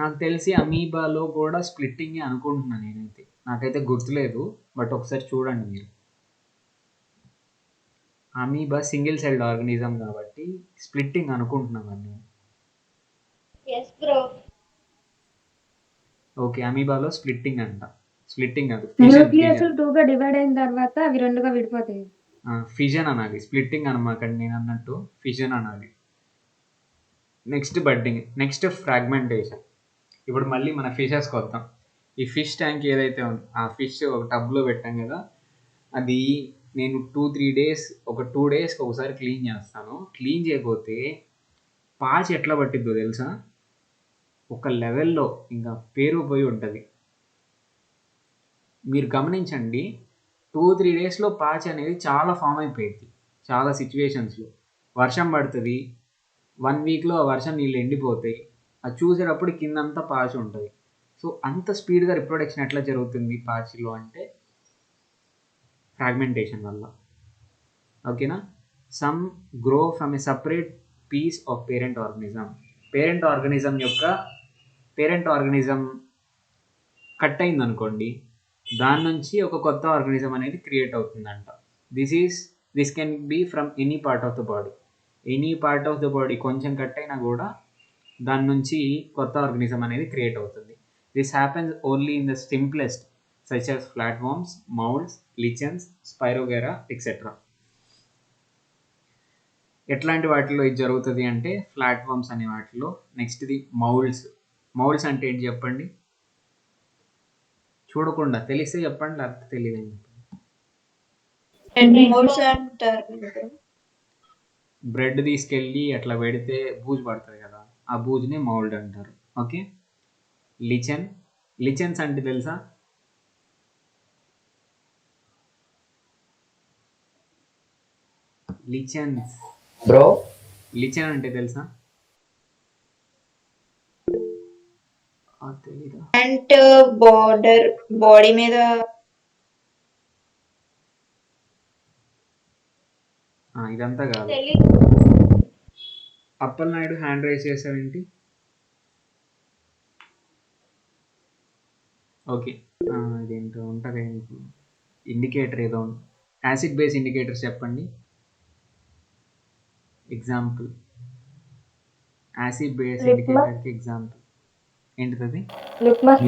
నాకు తెలిసి అమీబాలో కూడా స్ప్లిట్టింగ్ అనుకుంటున్నాను నేనైతే. నాకైతే గుర్తులేదు, బట్ ఒకసారి చూడండి మీరు. అమీబా సింగిల్ సెల్డ్ ఆర్గనిజం కాబట్టి స్ప్లిట్టింగ్ అనుకుంటున్నాను నేను. Yes bro. ఓకే, అమీబాలో స్ప్లిట్టింగ్ అంట. స్ప్లిట్టింగ్ కాదు, న్యూక్లియస్ ఫిజన్. 2గా డివైడ్ అయిన తర్వాత అవి 2గా విడిపోతాయి. ఫిజన్ అనాలి, స్ప్లిట్టింగ్ అనమాట. నేను అన్నట్టు ఫిజన్ అనాలి. Next budding, next fragmentation. ఇప్పుడు మళ్ళీ మన ఫిషెస్కి వద్దాం. ఈ ఫిష్ ట్యాంక్ ఏదైతే ఉందో ఆ ఫిష్ ఒక టబ్లో పెట్టాం కదా, అది నేను 2-3 డేస్, ఒక 2 డేస్కి ఒకసారి క్లీన్ చేస్తాను. క్లీన్ చేయకపోతే పాచి ఎట్లా పట్టిద్దో తెలుసా? ఒక లెవెల్లో ఇంకా పేరుపోయి ఉంటుంది. మీరు గమనించండి, 2-3 డేస్లో పాచి అనేది చాలా ఫామ్ అయిపోయింది. చాలా సిచ్యువేషన్స్లో వర్షం పడుతుంది, 1 వీక్లో ఆ వర్షం నీళ్ళు ఎండిపోతాయి. అది చూసేటప్పుడు కిందంతా పాచి ఉంటుంది. సో అంత స్పీడ్గా రిప్రొడక్షన్ ఎట్లా జరుగుతుంది పాచిలో అంటే ఫ్రాగ్మెంటేషన్ వల్ల. ఓకేనా? Some grow from a separate piece of parent organism. Parent organism cut అయింది అనుకోండి, దాని నుంచి ఒక కొత్త ఆర్గనిజం అనేది క్రియేట్ అవుతుందంట. This can be from any part of the body. కొంచెం కట్ అయినా కూడా దాని నుంచి కొత్త ఆర్గనిజం అనేది క్రియేట్ అవుతుంది. This happens only in the simplest such as flatworms, molds, lichens, Spirogyra, etc. ఎట్లాంటి వాటిలో ఇది జరుగుతుంది అంటే ఫ్లాట్వర్మ్స్ అనే వాటిలో. నెక్స్ట్ది మౌల్డ్స్ అంటే ఏంటి చెప్పండి? చూడకుండా తెలిస్తే చెప్పండి, లేకపోతే తెలియదండి. బ్రెడ్ తీసుకెళ్ళి అట్లా పెడితే బూజు పడుతుంది కదా, ఆ బూజుని మౌల్డ్ అంటారు. ఓకే. లిచెన్స్ అంటే తెలుసా? లిచెన్స్ బ్రో లిచెన్ అంటే తెలుసా? తెలీదా? ప్యాంట్ బార్డర్ బాడీ మీద ఇదంతా కాదు. తెలీదు. అప్పలనాయుడు హ్యాండ్ రైజ్ చేసావేంటి? ఓకే, ఇదేంటో ఉంటుంది ఇండికేటర్ ఏదో. యాసిడ్ బేస్ ఇండికేటర్స్ చెప్పండి. ఎగ్జాంపుల్, యాసిడ్ బేస్ ఇండికేటర్కి ఎగ్జాంపుల్ ఏంటిది? లిట్మస్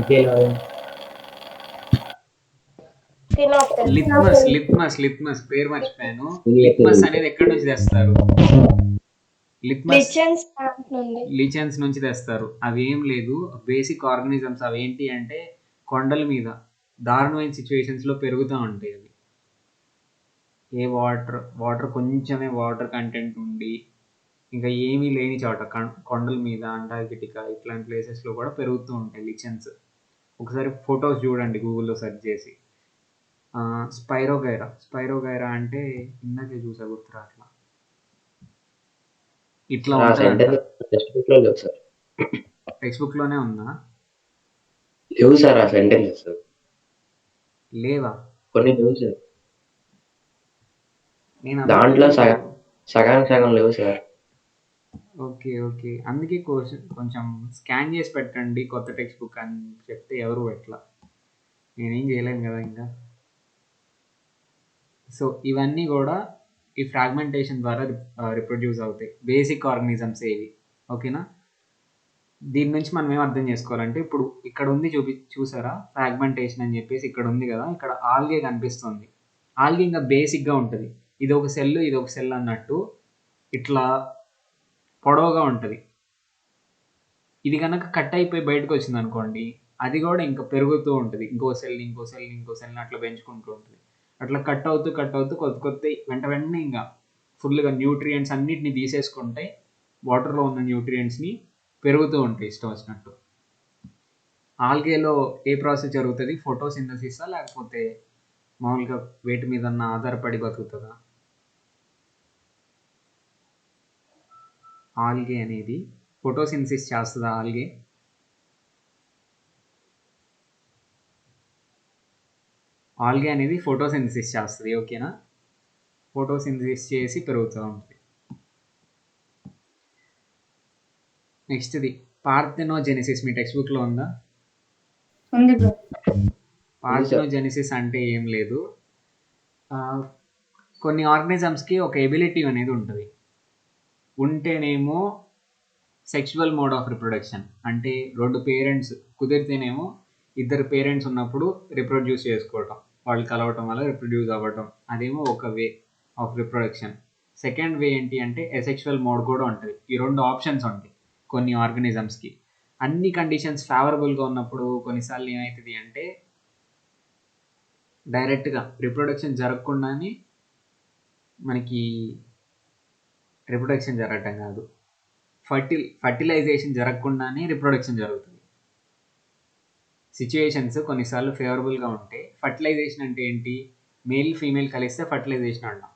పేరు మర్చిపోయాను. లిట్మస్ అనేది ఎక్కడి నుంచి తెస్తారు? లిచెన్స్ నుంచి తెస్తారు. అవి ఏం లేదు, బేసిక్ ఆర్గనిజమ్స్. అవి ఏంటి అంటే కొండల మీద దారుణమైన సిచ్యువేషన్స్లో పెరుగుతూ ఉంటాయి. అవి ఏ వాటర్ కొంచెమే వాటర్ కంటెంట్ ఉండి ఇంకా ఏమీ లేని చోట కొండల మీద, అంటార్కిటికా ఇట్లాంటి ప్లేసెస్లో కూడా పెరుగుతూ ఉంటాయి లిచెన్స్. ఒకసారి ఫొటోస్ చూడండి గూగుల్లో సెర్చ్ చేసి. స్పైరోగైరా అంటే ఇందాకే చూసా, గుర్తురా అట్లా. ఇట్లా టెక్స్ట్ బుక్ లోనే ఉందా? లేవు సార్ ఆ సెంటెన్స్. లేవా? కొన్ని లేవు సార్, నేను దాంట్లో సగం లేవు సార్. ఓకే, అందుకే కొంచెం స్కాన్ చేసి పెట్టండి కొత్త టెక్స్ట్ బుక్ అని చెప్తే ఎవరు ఎట్లా, నేనేం చేయలేను కదా ఇంకా. సో ఇవన్నీ కూడా ఈ ఫ్రాగ్మెంటేషన్ ద్వారా రిప్రొడ్యూస్ అవుతాయి బేసిక్ ఆర్గనిజమ్స్ ఏవి. ఓకేనా? దీని నుంచి మనం ఏం అర్థం చేసుకోవాలంటే, ఇప్పుడు ఇక్కడ ఉంది చూసారా ఫ్రాగ్మెంటేషన్ అని చెప్పేసి, ఇక్కడ ఉంది కదా, ఇక్కడ ఆల్గే కనిపిస్తుంది. ఆల్గే ఇంకా బేసిక్గా ఉంటుంది. ఇది ఒక సెల్ అన్నట్టు ఇట్లా పొడవుగా ఉంటుంది. ఇది కనుక కట్ అయిపోయి బయటకు వచ్చింది అనుకోండి, అది కూడా ఇంకా పెరుగుతూ ఉంటుంది. ఇంకో సెల్ని అట్లా పెంచుకుంటూ ఉంటుంది. అట్లా కట్ అవుతూ కొత్త వెంటనే ఇంకా ఫుల్గా న్యూట్రియంట్స్ అన్నిటిని తీసేసుకుంటాయి. వాటర్లో ఉన్న న్యూట్రియంట్స్ని పెరుగుతూ ఉంటాయి ఇష్టం వచ్చినట్టు. ఆల్గేలో ఏ ప్రాసెస్ జరుగుతుంది? ఫోటోసింథసిసా లేకపోతే మామూలుగా వేటి మీద ఆధారపడి బతుకుతుందా? ఆల్గే అనేది ఫోటోసింథసిస్ చేస్తుందా? ఆల్గే అనేది ఫోటోసింథసిస్ చేస్తుంది. ఓకేనా? ఫోటోసింథసిస్ చేసి పెరుగుతూ ఉంటుంది. నెక్స్ట్ది పార్థెనోజెనిసిస్ మీ టెక్స్ట్ బుక్లో ఉందా? ఉంది బ్రో. పార్థెనోజెనిసిస్ అంటే ఏం లేదు, ఆ, కొన్ని ఆర్గనిజమ్స్కి ఒక ఎబిలిటీ అనేది ఉంటుంది. ఉంటేనేమో సెక్షువల్ మోడ్ ఆఫ్ రిప్రొడక్షన్, అంటే 2 పేరెంట్స్ కుదిరితేనేమో ఇద్దరు పేరెంట్స్ ఉన్నప్పుడు రిప్రొడ్యూస్ చేసుకోవటం, వాళ్ళు కలవటం వల్ల రిప్రొడ్యూస్ అవ్వటం, అదేమో ఒక way of reproduction. Second way ఏంటి అంటే ఎసెక్షువల్ మోడ్ కూడా ఉంటుంది. ఈ 2 ఆప్షన్స్ ఉంటాయి కొన్ని ఆర్గనిజమ్స్కి. అన్ని కండిషన్స్ ఫేవరబుల్గా ఉన్నప్పుడు కొన్నిసార్లు ఏమవుతుంది అంటే డైరెక్ట్గా రిప్రొడక్షన్ జరగకుండానే మనకి రిప్రొడక్షన్ జరగటం కాదు, ఫర్టిలైజేషన్ జరగకుండానే రిప్రొడక్షన్ జరుగుతుంది. సిచ్యువేషన్స్ కొన్నిసార్లు ఫేవరబుల్గా ఉంటే, ఫర్టిలైజేషన్ అంటే ఏంటి, మేల్ ఫీమేల్ కలిస్తే ఫర్టిలైజేషన్ అంటాం.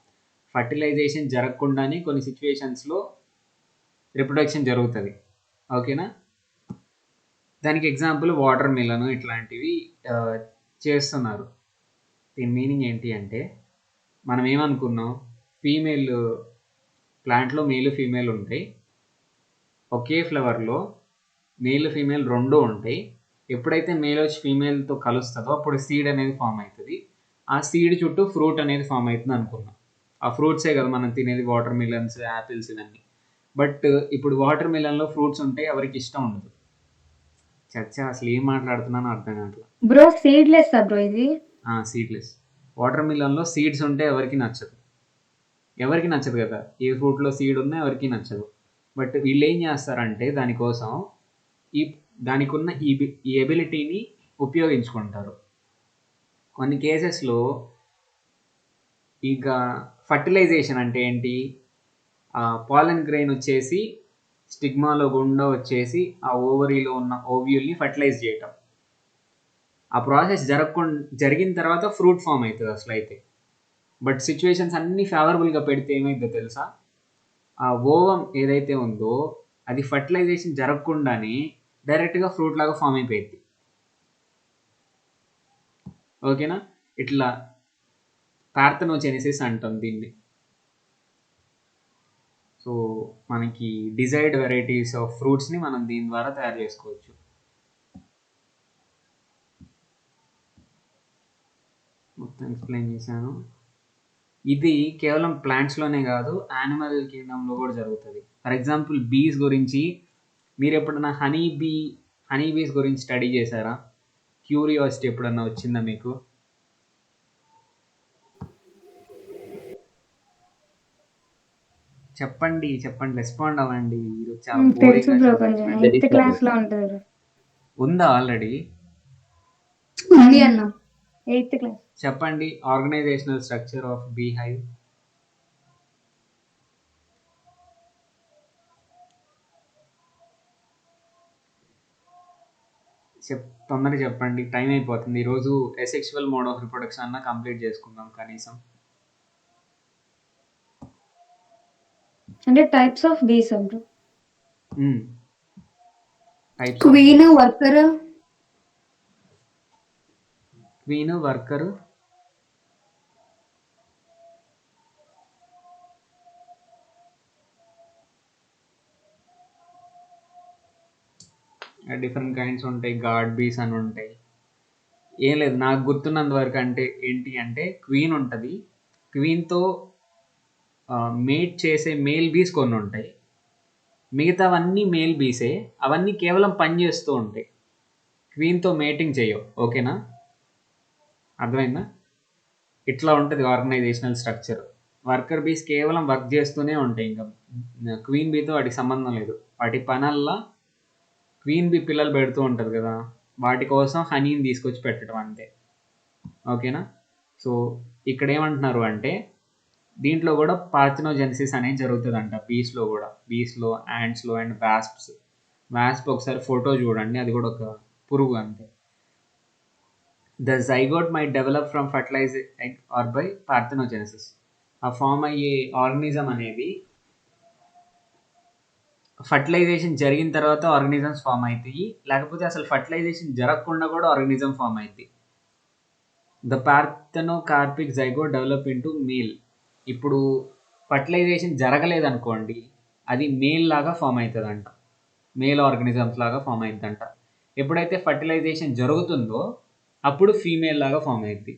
ఫర్టిలైజేషన్ జరగకుండానే కొన్ని సిచ్యువేషన్స్లో రిప్రొడక్షన్ జరుగుతుంది. ఓకేనా? దానికి ఎగ్జాంపుల్ వాటర్ మిలన్ ఇట్లాంటివి చేస్తున్నారు. దీని మీనింగ్ ఏంటి అంటే, మనం ఏమనుకున్నాం, ఫీమేల్ ప్లాంట్లో మేల్ ఫీమేల్ ఉంటాయి, ఒకే ఫ్లవర్లో మేల్ ఫీమేల్ 2 ఉంటాయి. ఎప్పుడైతే మేల్ వచ్చి ఫీమేల్తో కలుస్తుందో అప్పుడు సీడ్ అనేది ఫామ్ అవుతుంది. ఆ సీడ్ చుట్టూ ఫ్రూట్ అనేది ఫామ్ అవుతుంది అనుకున్నాం. ఆ ఫ్రూట్సే కదా మనం తినేది, వాటర్ మిలన్స్, యాపిల్స్ ఇవన్నీ. బట్ ఇప్పుడు వాటర్ మిలన్లో ఫ్రూట్స్ ఉంటే ఎవరికి ఇష్టం ఉండదు. చచ్చా అసలు ఏం మాట్లాడుతున్నానో అర్థం కావట్లేదు. బ్రో సీడ్లెస్ బ్రో ఇది. సీడ్లెస్. వాటర్ మిలన్లో సీడ్స్ ఉంటే ఎవరికి నచ్చదు, ఎవరికి నచ్చదు కదా, ఏ ఫ్రూట్లో సీడ్ ఉన్నా ఎవరికి నచ్చదు. బట్ వీళ్ళు ఏం చేస్తారంటే దానికోసం దానికి ఉన్న ఈ ఎబిలిటీని ఉపయోగించుకుంటారు. కొన్ని కేసెస్లో ఇక ఫర్టిలైజేషన్ అంటే ఏంటి, పాలన్ గ్రెయిన్ వచ్చేసి స్టిగ్మాలో గుండా వచ్చేసి ఆ ఓవరీలో ఉన్న ఓవ్యూల్ని ఫర్టిలైజ్ చేయటం. ఆ ప్రాసెస్ జరిగిన తర్వాత ఫ్రూట్ ఫామ్ అవుతుంది అసలు అయితే. బట్ సిచ్యువేషన్స్ అన్నీ ఫేవరబుల్గా పెడితే ఏమైందో తెలుసా, ఆ ఓవం ఏదైతే ఉందో అది ఫర్టిలైజేషన్ జరగకుండానే డైరెక్ట్గా ఫ్రూట్ లాగా ఫామ్ అయిపోయింది. ఓకేనా? ఇట్లా పార్థెనోజెనిసిస్ అంటాం దీన్ని. సో మనకి డిజైర్డ్ వెరైటీస్ ఆఫ్ ఫ్రూట్స్ని మనం దీని ద్వారా తయారు చేసుకోవచ్చు. మొత్తం ఎక్స్ప్లెయిన్ చేశాను. ఇది కేవలం ప్లాంట్స్లోనే కాదు, యానిమల్ కింగ్డమ్లో కూడా జరుగుతుంది. ఫర్ ఎగ్జాంపుల్ బీస్ గురించి మీరు ఎప్పుడన్నా హనీ బీస్ గురించి స్టడీ చేశారా? క్యూరియాసిటీ ఎప్పుడన్నా వచ్చిందా మీకు? చెప్పండి, రెస్పాండ్ అవ్వండి. చాలా తెలుసు బ్రో, బోరింగ్ కొంచెం 8th క్లాస్ లో ఉంటుంది. ఉందా ఆల్రెడీ? ఉంది అన్న, 8th క్లాస్. చెప్పండి, organizational structure of bee hive. తొందరగా చెప్పండి, టైం అయిపోతుంది. ఈరోజు అసెక్షువల్ మోడ్ ఆఫ్ రిప్రొడక్షన్ అన్న కంప్లీట్ చేసుకుందాం కనీసం. అంటే types of bees bro. Queen, worker, queen, worker, different kinds ఉంటాయి, గార్డ్ బీస్ అని ఉంటాయి. ఏం లేదు, నాకు గుర్తున్నంత వరకు అంటే ఏంటి అంటే క్వీన్ ఉంటుంది, క్వీన్తో మేట్ చేసే మేల్ బీస్ కొన్ని ఉంటాయి, మిగతావన్నీ మేల్ బీసే, అవన్నీ కేవలం పని చేస్తూ ఉంటాయి, క్వీన్తో మేటింగ్ చేయవు. ఓకేనా? అర్థమైందా? ఇట్లా ఉంటుంది ఆర్గనైజేషనల్ స్ట్రక్చర్. వర్కర్ బీస్ కేవలం వర్క్ చేస్తూనే ఉంటాయి, ఇంకా క్వీన్ బీతో వాటికి సంబంధం లేదు. వాటి పనల్లా క్వీన్ బీ పిల్లలు పెడుతూ ఉంటుంది కదా, వాటి కోసం హనీని తీసుకొచ్చి పెట్టడం అంతే. ఓకేనా? సో ఇక్కడ ఏమంటున్నారు అంటే దీంట్లో కూడా పార్థెనోజెనిసిస్ అనేది జరుగుతుందంట బీస్లో కూడా, బీస్లో, యాంట్స్లో అండ్ వాస్ప్ ఒకసారి ఫోటో చూడండి, అది కూడా ఒక పురుగు అంతే. The zygote might develop from fertilized egg or by parthenogenesis. ఆ ఫామ్ అయ్యే ఆర్గనిజం అనేది ఫర్టిలైజేషన్ జరిగిన తర్వాత ఆర్గనిజమ్స్ ఫామ్ అవుతాయి, లేకపోతే అసలు ఫర్టిలైజేషన్ జరగకుండా కూడా ఆర్గనిజం ఫామ్ అవుతుంది. The parthenocarpic zygote develop into male. ఇప్పుడు ఫర్టిలైజేషన్ జరగలేదనుకోండి, అది మేల్ లాగా ఫామ్ అవుతుందంట. మేల్ ఆర్గనిజమ్స్ లాగా ఫామ్ అయిందంట. ఎప్పుడైతే ఫర్టిలైజేషన్ జరుగుతుందో అప్పుడు ఫీమేల్ లాగా ఫామ్ అయింది.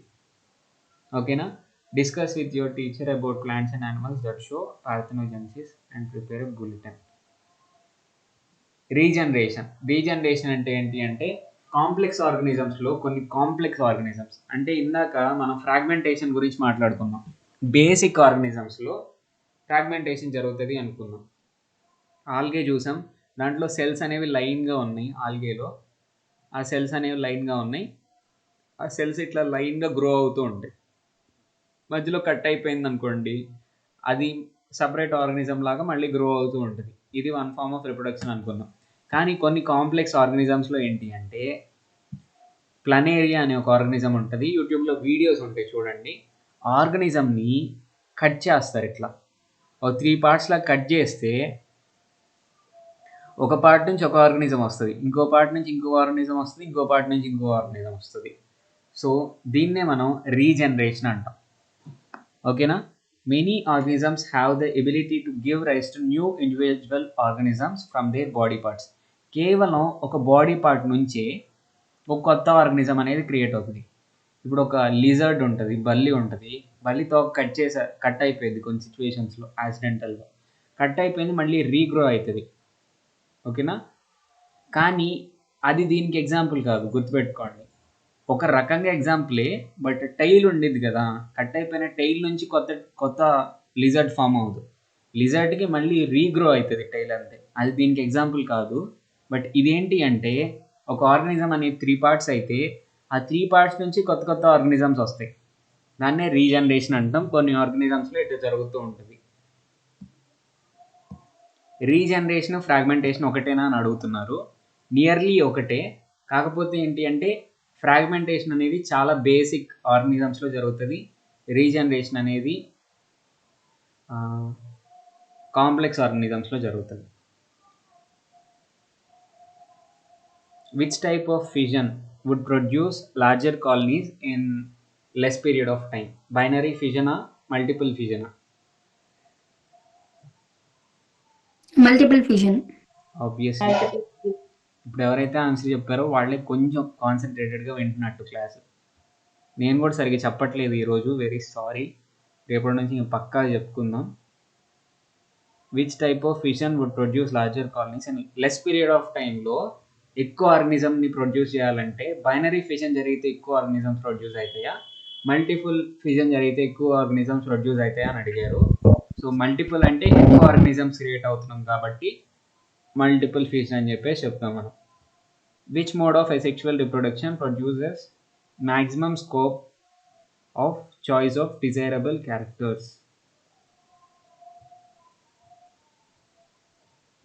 ఓకేనా? Discuss with your teacher about plants and animals that show parthenogenesis and prepare a bulletin. Regeneration అంటే ఏంటి అంటే కాంప్లెక్స్ ఆర్గనిజమ్స్లో కొన్ని కాంప్లెక్స్ ఆర్గనిజమ్స్ అంటే ఇందాక మనం ఫ్రాగ్మెంటేషన్ గురించి మాట్లాడుకున్నాం. బేసిక్ ఆర్గనిజమ్స్లో ఫ్రాగ్మెంటేషన్ జరుగుతుంది అనుకున్నాం. ఆల్గే చూసాం, దాంట్లో సెల్స్ అనేవి లైన్గా ఉన్నాయి. ఆల్గేలో ఆ సెల్స్ అనేవి లైన్గా ఉన్నాయి. ఆ సెల్స్ ఇట్లా లైన్గా గ్రో అవుతూ ఉంటాయి. మధ్యలో కట్ అయిపోయింది అనుకోండి, అది సపరేట్ ఆర్గనిజం లాగా మళ్ళీ గ్రో అవుతూ ఉంటుంది. ఇది వన్ ఫార్మ్ ఆఫ్ రిప్రొడక్షన్ అనుకున్నాం. కానీ కొన్ని కాంప్లెక్స్ ఆర్గనిజమ్స్లో ఏంటి అంటే ప్లనేరియా అనే ఒక ఆర్గనిజం ఉంటుంది. యూట్యూబ్లో వీడియోస్ ఉంటాయి చూడండి. ఆర్గనిజంని కట్ చేస్తారు ఇట్లా, ఒక 3 పార్ట్స్లా కట్ చేస్తే ఒక పార్ట్ నుంచి ఒక ఆర్గనిజం వస్తుంది, ఇంకో పార్ట్ నుంచి ఇంకో ఆర్గనిజం వస్తుంది, ఇంకో పార్ట్ నుంచి ఇంకో ఆర్గనిజం వస్తుంది. సో దీన్నే మనం రీజనరేషన్ అంటాం. ఓకేనా? Many organisms have the ability to give rise to new individual organisms from their body parts. కేవలం ఒక బాడీ పార్ట్ నుంచే ఒక కొత్త ఆర్గనిజం అనేది క్రియేట్ అవుతుంది. ఇప్పుడు ఒక లిజర్డ్ ఉంటుంది, బల్లి ఉంటుంది. బల్లితో కట్ అయిపోయింది కొన్ని సిచ్యువేషన్స్లో, యాక్సిడెంటల్గా కట్ అయిపోయింది, మళ్ళీ రీగ్రో అవుతుంది. ఓకేనా? కానీ అది దీనికి ఎగ్జాంపుల్ కాదు, గుర్తుపెట్టుకోండి. ఒక రకంగా ఎగ్జాంపులే, బట్ టైల్ ఉండిద్ది కదా, కట్ అయిపోయిన టైల్ నుంచి కొత్త లిజర్డ్ ఫామ్ అవుతుంది. లిజర్డ్కి మళ్ళీ రీగ్రో అవుతుంది టైల్, అంతే. అది దీనికి ఎగ్జాంపుల్ కాదు. బట్ ఇదేంటి అంటే ఒక ఆర్గనిజం అనేది 3 పార్ట్స్ అయితే ఆ 3 పార్ట్స్ నుంచి కొత్త ఆర్గనిజమ్స్ వస్తాయి. దాన్నే రీజనరేషన్ అంటాం. కొన్ని ఆర్గనిజమ్స్లో ఇట్లా జరుగుతూ ఉంటుంది. రీజనరేషన్, ఫ్రాగ్మెంటేషన్ ఒకటేనా అని అడుగుతున్నారు. నియర్లీ ఒకటే. కాకపోతే ఏంటి అంటే ఫ్రాగ్మెంటేషన్ అనేది చాలా బేసిక్ ఆర్గనిజమ్స్లో జరుగుతుంది. రీజనరేషన్ అనేది కాంప్లెక్స్ ఆర్గనిజమ్స్లో జరుగుతుంది. Which type of fission would produce larger colonies in less period of time? Binary fission or multiple fission? Multiple fusion. Obviously. ఇప్పుడు ఎవరైతే ఆన్సర్ చెప్పారో వాళ్ళే కొంచెం కాన్సన్ట్రేటెడ్గా వింటున్నట్టు క్లాస్. నేను కూడా సరిగ్గా చెప్పట్లేదు ఈరోజు, వెరీ సారీ. రేపటి నుంచి ఇంకా పక్కా చెప్పుకుందాం. Which type of fission would produce larger colonies and less period of టైంలో ఎక్కువ ఆర్గనిజంని ప్రొడ్యూస్ చేయాలంటే బైనరీ ఫిషన్ జరిగితే ఎక్కువ ఆర్గనిజమ్స్ ప్రొడ్యూస్ అవుతాయా, మల్టిపుల్ ఫిషన్ జరిగితే ఎక్కువ ఆర్గనిజమ్స్ ప్రొడ్యూస్ అవుతాయా అని అడిగారు. సో మల్టిపుల్ అంటే ఎక్కువ ఆర్గనిజమ్స్ క్రియేట్ అవుతున్నాం కాబట్టి మల్టిపుల్ ఫిషన్ అని చెప్పేసి చెప్తాం మనం. Which mode of asexual reproduction produces maximum scope of choice of desirable characters?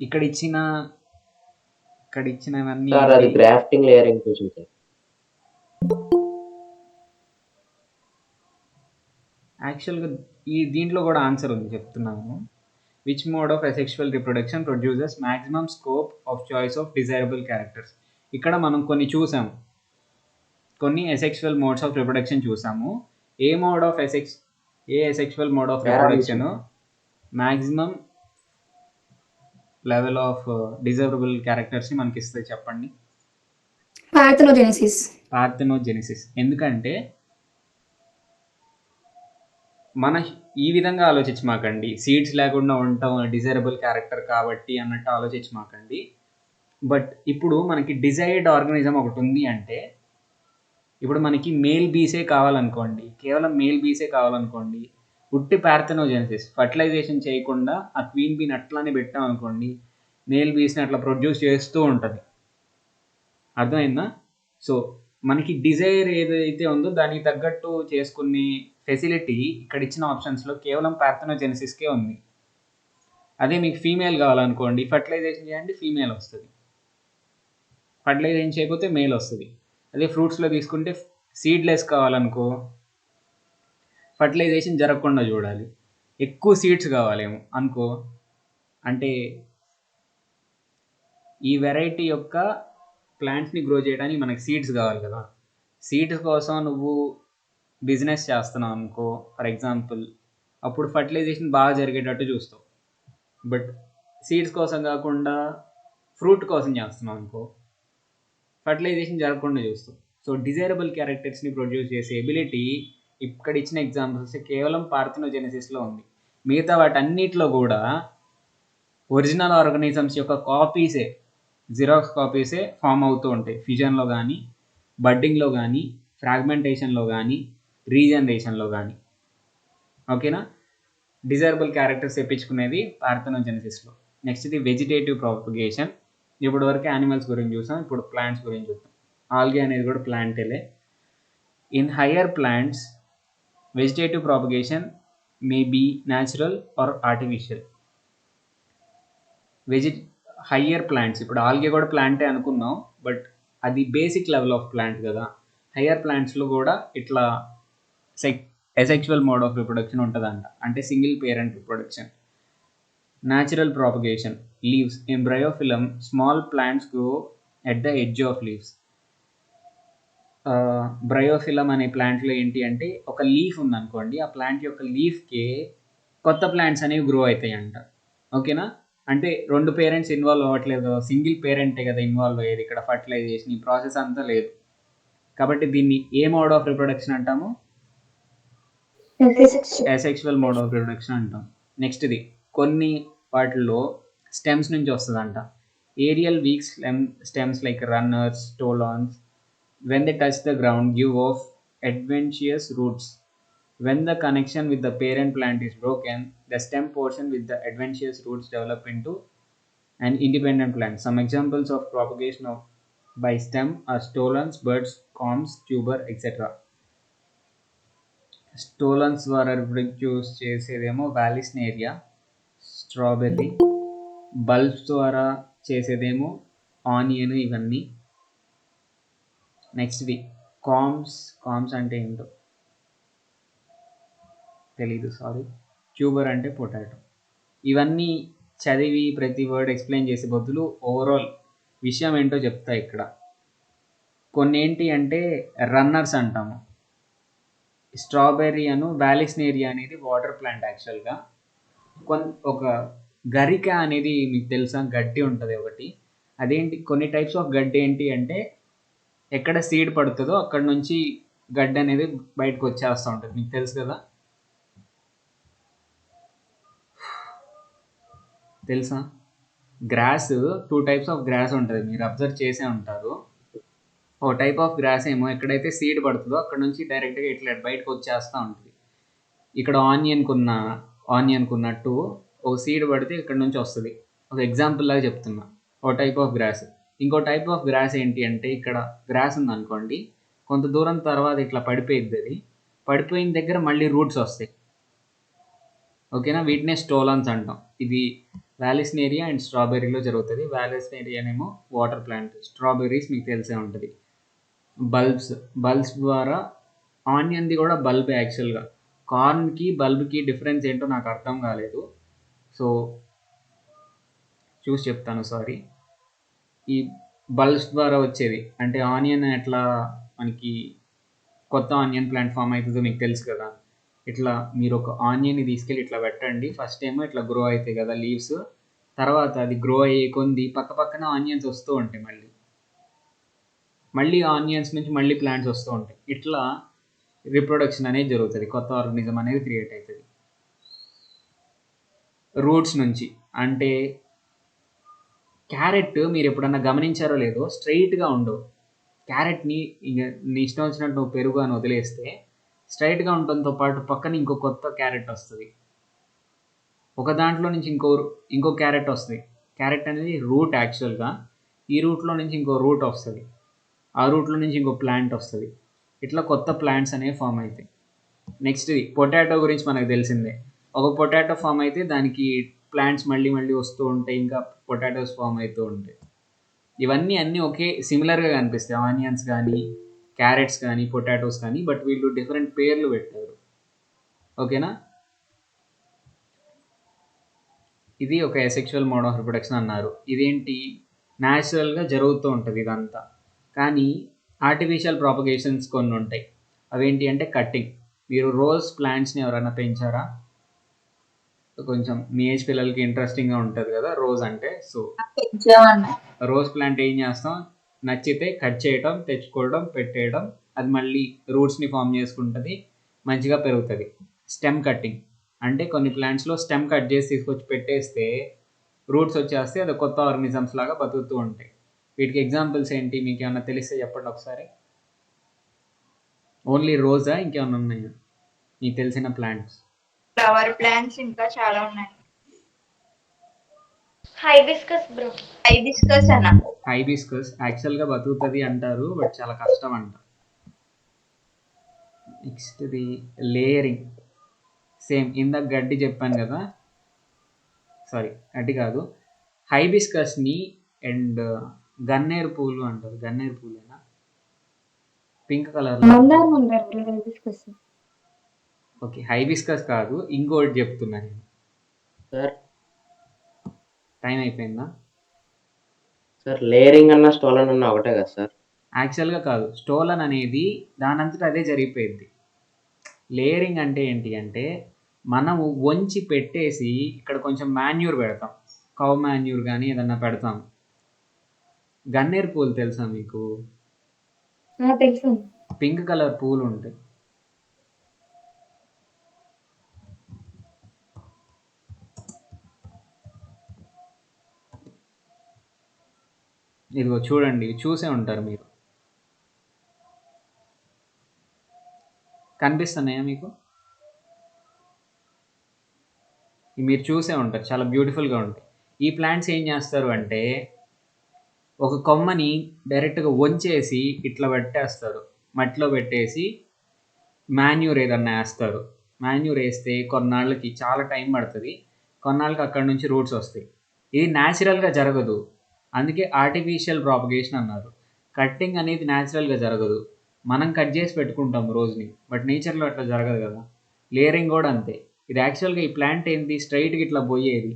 ఇక్కడ ఇచ్చినవన్నీ సార్ అది గ్రాఫ్టింగ్ లేయరింగ్ క్వశ్చన్ సార్. యాక్చువల్గా దీంట్లో కూడా ఆన్సర్ ఉంది, చెప్తున్నాను. Which mode of asexual reproduction produces maximum scope of choice of desirable characters? ఇక్కడ మనం కొన్ని చూసాము, కొన్ని అసెక్షువల్ మోడ్స్ ఆఫ్ రిప్రొడక్షన్ చూసాము. ఏ asexual mode of reproduction maximum level of desirable క్యారెక్టర్స్ని మనకి ఇస్తుంది చెప్పండి? పార్థెనోజెనిసిస్. ఎందుకంటే మన ఈ విధంగా ఆలోచించమాకండి, సీడ్స్ లేకుండా ఉండటం డిజైరబుల్ క్యారెక్టర్ కాబట్టి అన్నట్టు ఆలోచించమాకండి. బట్ ఇప్పుడు మనకి డిజైర్డ్ ఆర్గనిజం ఒకటి ఉంది అంటే, ఇప్పుడు మనకి మేల్ బీసే కావాలనుకోండి, కేవలం మేల్ బీసే కావాలనుకోండి, ఉట్టి పార్థెనోజెనిసిస్ ఫర్టిలైజేషన్ చేయకుండా ఆ క్వీన్ బీని అట్లానే పెట్టాం అనుకోండి, మేల్ బీస్ని అట్లా ప్రొడ్యూస్ చేస్తూ ఉంటుంది. అర్థమైందా? సో మనకి డిజైర్ ఏదైతే ఉందో దానికి తగ్గట్టు చేసుకునే ఫెసిలిటీ ఇక్కడ ఇచ్చిన ఆప్షన్స్లో కేవలం పార్థెనోజెనిసిస్కే ఉంది. అదే మీకు ఫీమేల్ కావాలనుకోండి, ఫర్టిలైజేషన్ చేయండి, ఫీమేల్ వస్తుంది. ఫర్టిలైజేషన్ చేయకపోతే మేల్ వస్తుంది. అదే ఫ్రూట్స్లో తీసుకుంటే సీడ్లెస్ కావాలనుకో, ఫర్టిలైజేషన్ జరగకుండా చూడాలి. ఎక్కువ సీడ్స్ కావాలేమో అనుకో, అంటే ఈ వెరైటీ యొక్క ప్లాంట్స్ని గ్రో చేయడానికి మనకి సీడ్స్ కావాలి కదా. సీడ్స్ కోసం నువ్వు బిజినెస్ చేస్తున్నావు అనుకో ఫర్ ఎగ్జాంపుల్, అప్పుడు ఫర్టిలైజేషన్ బాగా జరిగేటట్టు చూస్తావు. బట్ సీడ్స్ కోసం కాకుండా ఫ్రూట్ కోసం చేస్తున్నాం అనుకో, ఫర్టిలైజేషన్ జరగకుండా చూస్తాం. సో డిజైరబుల్ క్యారెక్టర్స్ని ప్రొడ్యూస్ చేసే ఎబిలిటీ ఇక్కడ ఇచ్చిన ఎగ్జాంపుల్స్ కేవలం పార్థెనోజెనసిస్లో ఉంది. మిగతా వాటన్నిటిలో కూడా ఒరిజినల్ ఆర్గానిజమ్స్ యొక్క కాపీసే, జిరాక్స్ కాపీసే ఫామ్ అవుతూ ఉంటాయి. ఫ్యూజన్లో కానీ, బడ్డింగ్లో కానీ, ఫ్రాగ్మెంటేషన్లో కానీ, రీజనరేషన్లో కానీ. ఓకేనా? డిజైరబుల్ క్యారెక్టర్స్ తెప్పించుకునేది పార్థెనోజెనసిస్లో. నెక్స్ట్ ఇది వెజిటేటివ్ ప్రాపగేషన్. ఇప్పటి వరకు యానిమల్స్ గురించి చూసాం, ఇప్పుడు ప్లాంట్స్ గురించి చూద్దాం. ఆల్గే అనేది కూడా ప్లాంటేలే. In higher plants vegetative propagation may be natural or artificial. Higher plants, ఇప్పుడు ఆల్గే కూడా ప్లాంటే అనుకున్నాం, బట్ అది బేసిక్ లెవెల్ ఆఫ్ ప్లాంట్ కదా. హయ్యర్ ప్లాంట్స్లో కూడా ఇట్లా అసెక్షువల్ మోడ్ ఆఫ్ రిప్రొడక్షన్ ఉంటుందంట, అంటే single parent reproduction. Natural propagation leaves. In bryophyllum small plants grow at the edge of leaves. Bryophyllum అనే ప్లాంట్లో ఏంటి అంటే ఒక లీఫ్ ఉందనుకోండి, ఆ ప్లాంట్ యొక్క లీఫ్కి కొత్త ప్లాంట్స్ అనేవి గ్రో అవుతాయి అంట. ఓకేనా? అంటే 2 పేరెంట్స్ ఇన్వాల్వ్ అవ్వట్లేదు, సింగిల్ పేరెంటే కదా ఇన్వాల్వ్ అయ్యేది. ఇక్కడ ఫర్టిలైజేషన్ ఈ ప్రాసెస్ అంతా లేదు. కాబట్టి దీన్ని ఏ మోడ్ ఆఫ్ రిప్రొడక్షన్ అంటాము? అసెక్షువల్ మోడ్ ఆఫ్ రిప్రొడక్షన్ అంటాం. నెక్స్ట్ ఇది కొన్ని వాటిల్లో స్టెమ్స్ నుంచి వస్తుందంట. Aerial weak stems like runners, stolons, when they touch the ground give off adventitious roots. When the connection with the parent plant is broken, the stem portion with the adventitious roots develop into an independent plant. Some examples of propagation by stem are stolons, buds, corms, tuber, etc. స్టోలన్స్ ద్వారా రిప్రొడ్యూస్ చేసేదేమో వాలిస్నేరియా, స్ట్రాబెర్రీ. బల్బ్స్ ద్వారా చేసేదేమో ఆనియన్, ఇవన్నీ. నెక్స్ట్ది కామ్స్ అంటే ఏంటో తెలీదు, సారీ. ట్యూబర్ అంటే పొటాటో. ఇవన్నీ చదివి ప్రతి వర్డ్ ఎక్స్ప్లెయిన్ చేసే బదులు ఓవరాల్ విషయం ఏంటో చెప్తా ఇక్కడ. కొన్ని ఏంటి అంటే రన్నర్స్ అంటాము. స్ట్రాబెర్రీ అను వాలిస్నేరియా అనేది వాటర్ ప్లాంట్ యాక్చువల్గా. ఒక గరిక అనేది మీకు తెలుసా, గడ్డి ఉంటుంది ఒకటి. అదేంటి, కొన్ని టైప్స్ ఆఫ్ గడ్డి ఏంటి అంటే ఎక్కడ సీడ్ పడుతుందో అక్కడ నుంచి గడ్డి అనేది బయటకు వచ్చేస్తూ ఉంటుంది, మీకు తెలుసు కదా. తెలుసా? గ్రాస్, 2 టైప్స్ ఆఫ్ గ్రాస్ ఉంటుంది, మీరు అబ్జర్వ్ చేసే ఉంటారు. ఓ టైప్ ఆఫ్ గ్రాస్ ఏమో ఎక్కడైతే సీడ్ పడుతుందో అక్కడ నుంచి డైరెక్ట్గా ఇట్లా బయటకు వచ్చేస్తూ ఉంటుంది. ఇక్కడ ఆనియన్కున్నట్టు ఓ సీడ్ పడితే ఇక్కడ నుంచి వస్తుంది. ఒక ఎగ్జాంపుల్ లాగా చెప్తున్నా, ఓ టైప్ ఆఫ్ గ్రాస్. ఇంకో టైప్ ఆఫ్ గ్రాస్ ఏంటి అంటే ఇక్కడ గ్రాస్ ఉందనుకోండి, కొంత దూరం తర్వాత ఇట్లా పడిపోయిద్ది. అది పడిపోయిన దగ్గర మళ్ళీ రూట్స్ వస్తాయి. ఓకేనా? వీటినే స్టోలాన్స్ అంటాం. ఇది వాలిస్నేరియా అండ్ స్ట్రాబెర్రీలో జరుగుతుంది. వాలిస్నేరియానేమో వాటర్ ప్లాంట్, స్ట్రాబెర్రీస్ మీకు తెలిసే ఉంటుంది. బల్బ్స్ ద్వారా, ఆనియన్ది కూడా బల్బ్ యాక్చువల్గా. కార్న్కి బల్బ్కి డిఫరెన్స్ ఏంటో నాకు అర్థం కాలేదు, సో చూసి చెప్తాను, సారీ. ఈ బల్బ్స్ ద్వారా వచ్చేది అంటే ఆనియన్ ఎట్లా మనకి కొత్త ఆనియన్ ప్లాంట్ ఫామ్ అవుతుందో మీకు తెలుసు కదా. ఇట్లా మీరు ఒక ఆనియన్ని తీసుకెళ్ళి ఇట్లా పెట్టండి, ఫస్ట్ ఏమో ఇట్లా గ్రో అవుతాయి కదా లీవ్స్, తర్వాత అది గ్రో అయ్యే కొంది పక్క పక్కన ఆనియన్స్ వస్తూ ఉంటాయి, మళ్ళీ ఆనియన్స్ నుంచి మళ్ళీ ప్లాంట్స్ వస్తూ ఉంటాయి. ఇట్లా రిప్రొడక్షన్ అనేది జరుగుతుంది, కొత్త ఆర్గానిజం అనేది క్రియేట్ అవుతుంది. రూట్స్ నుంచి అంటే క్యారెట్ మీరు ఎప్పుడన్నా గమనించారో లేదో, స్ట్రైట్గా ఉండవు. క్యారెట్ని నీ ఇష్టం వచ్చినట్టు నువ్వు పెరుగు అని వదిలేస్తే స్ట్రైట్గా ఉండటంతో పాటు పక్కన ఇంకో కొత్త క్యారెట్ వస్తుంది, ఒక దాంట్లో నుంచి ఇంకో క్యారెట్ వస్తుంది. క్యారెట్ అనేది రూట్ యాక్చువల్గా. ఈ రూట్లో నుంచి ఇంకో రూట్ వస్తుంది, ఆ రూట్లో నుంచి ఇంకో ప్లాంట్ వస్తుంది. ఇట్లా కొత్త ప్లాంట్స్ అనేవి ఫామ్ అవుతాయి. నెక్స్ట్ పొటాటో గురించి మనకు తెలిసిందే. ఒక పొటాటో ఫామ్ అయితే దానికి ప్లాంట్స్ మళ్ళీ వస్తూ ఉంటాయి, ఇంకా పొటాటోస్ ఫామ్ అవుతూ ఉంటాయి. ఇవన్నీ అన్నీ ఒకే సిమిలర్గా కనిపిస్తాయి, ఆనియన్స్ కానీ, క్యారెట్స్ కానీ, పొటాటోస్ కానీ, బట్ వీళ్ళు డిఫరెంట్ పేర్లు పెట్టారు. ఓకేనా? ఇది ఒక అసెక్షువల్ మోడ్ ఆఫ్ రిప్రొడక్షన్ అన్నారు. ఇదేంటి, న్యాచురల్గా జరుగుతూ ఉంటుంది ఇదంతా. కానీ ఆర్టిఫిషియల్ ప్రాపగేషన్స్ కొన్ని ఉంటాయి. అవేంటి అంటే కట్టింగ్. మీరు రోజ్ ప్లాంట్స్ని ఎవరైనా పెంచారా? కొంచెం మీ ఏజ్ పిల్లలకి ఇంట్రెస్టింగ్గా ఉంటుంది కదా రోజ్ అంటే. సో రోజ్ ప్లాంట్ ఏం చేస్తాం, నచ్చితే కట్ చేయడం, తెచ్చుకోవడం, పెట్టేయడం, అది మళ్ళీ రూట్స్ని ఫామ్ చేసుకుంటుంది, మంచిగా పెరుగుతుంది. స్టెమ్ కట్టింగ్ అంటే కొన్ని ప్లాంట్స్లో స్టెమ్ కట్ చేసి తీసుకొచ్చి పెట్టేస్తే రూట్స్ వచ్చేస్తే అది కొత్త ఆర్గనిజమ్స్ లాగా బతుకుతూ ఉంటాయి. వీటికి ఎగ్జాంపుల్స్ ఏంటి, మీకు ఏమన్నా తెలిస్తే చెప్పండి ఒకసారి. ఓన్లీ రోజా, ఇంకేమన్నా ఉన్నాయా మీకు తెలిసిన ప్లాంట్స్? ఫ్లవర్ ప్లాంట్స్ ఇంకా చాలా ఉన్నాయి. Hibiscus bro. హైబిస్కస్ అన్న. హైబిస్కస్ యాక్చువల్గా బతుకుతుంది అంటారు, బట్ చాలా కష్టం అంట. నెక్స్ట్ది లేయరింగ్. సేమ్ ఇందాక గడ్డి చెప్పాను కదా, సారీ గడ్డి కాదు, హైబిస్కస్ని అండ్ గన్నేరు పూలు అంటారు. గన్నేరు పూలేనా? పింక్ కలర్లో. మందారం అంటారు బ్రో హైబిస్కస్. ఓకే, హైబిస్కస్ కాదు, ఇంకోటి చెప్తున్నా నేను. సార్ టైం అయిపోయిందా? సార్ లేయరింగ్ అన్న స్టోలన్ అన్న ఒకటే కదా సార్? యాక్చువల్గా కాదు, స్టోలన్ అనేది దానంతటా అదే జరిగిపోయింది. లేయరింగ్ అంటే ఏంటి అంటే మనం వంచి పెట్టేసి ఇక్కడ కొంచెం మాన్యూర్ పెడతాం, కౌ మాన్యూర్ కానీ ఏదన్నా పెడతాం. గన్నేరు పూలు తెలుసా మీకు? తెలుసు. పింక్ కలర్ పూలు ఉంటాయి. ఇదిగో చూడండి, చూసే ఉంటారు మీరు. కనిపిస్తున్నాయా మీకు? మీరు చూసే ఉంటారు, చాలా బ్యూటిఫుల్గా ఉంటాయి. ఈ ప్లాంట్స్ ఏం చేస్తారు అంటే ఒక కొమ్మని డైరెక్ట్గా వంచేసి ఇట్లా పెట్టేస్తారు, మట్టిలో పెట్టేసి మాన్యూర్ ఏదన్నా వేస్తారు. మాన్యూర్ వేస్తే కొన్నాళ్ళకి చాలా టైం పడుతుంది, కొన్నాళ్ళకి అక్కడ నుంచి రూట్స్ వస్తాయి. ఇది న్యాచురల్గా జరగదు, అందుకే ఆర్టిఫిషియల్ ప్రాపగేషన్ అన్నారు. కట్టింగ్ అనేది న్యాచురల్గా జరగదు, మనం కట్ చేసి పెట్టుకుంటాం రోజుని, బట్ నేచర్లో అట్లా జరగదు కదా. లేయరింగ్ కూడా అంతే. ఇది యాక్చువల్గా ఈ ప్లాంట్ ఏంటి, స్ట్రైట్గా ఇట్లా పోయేది,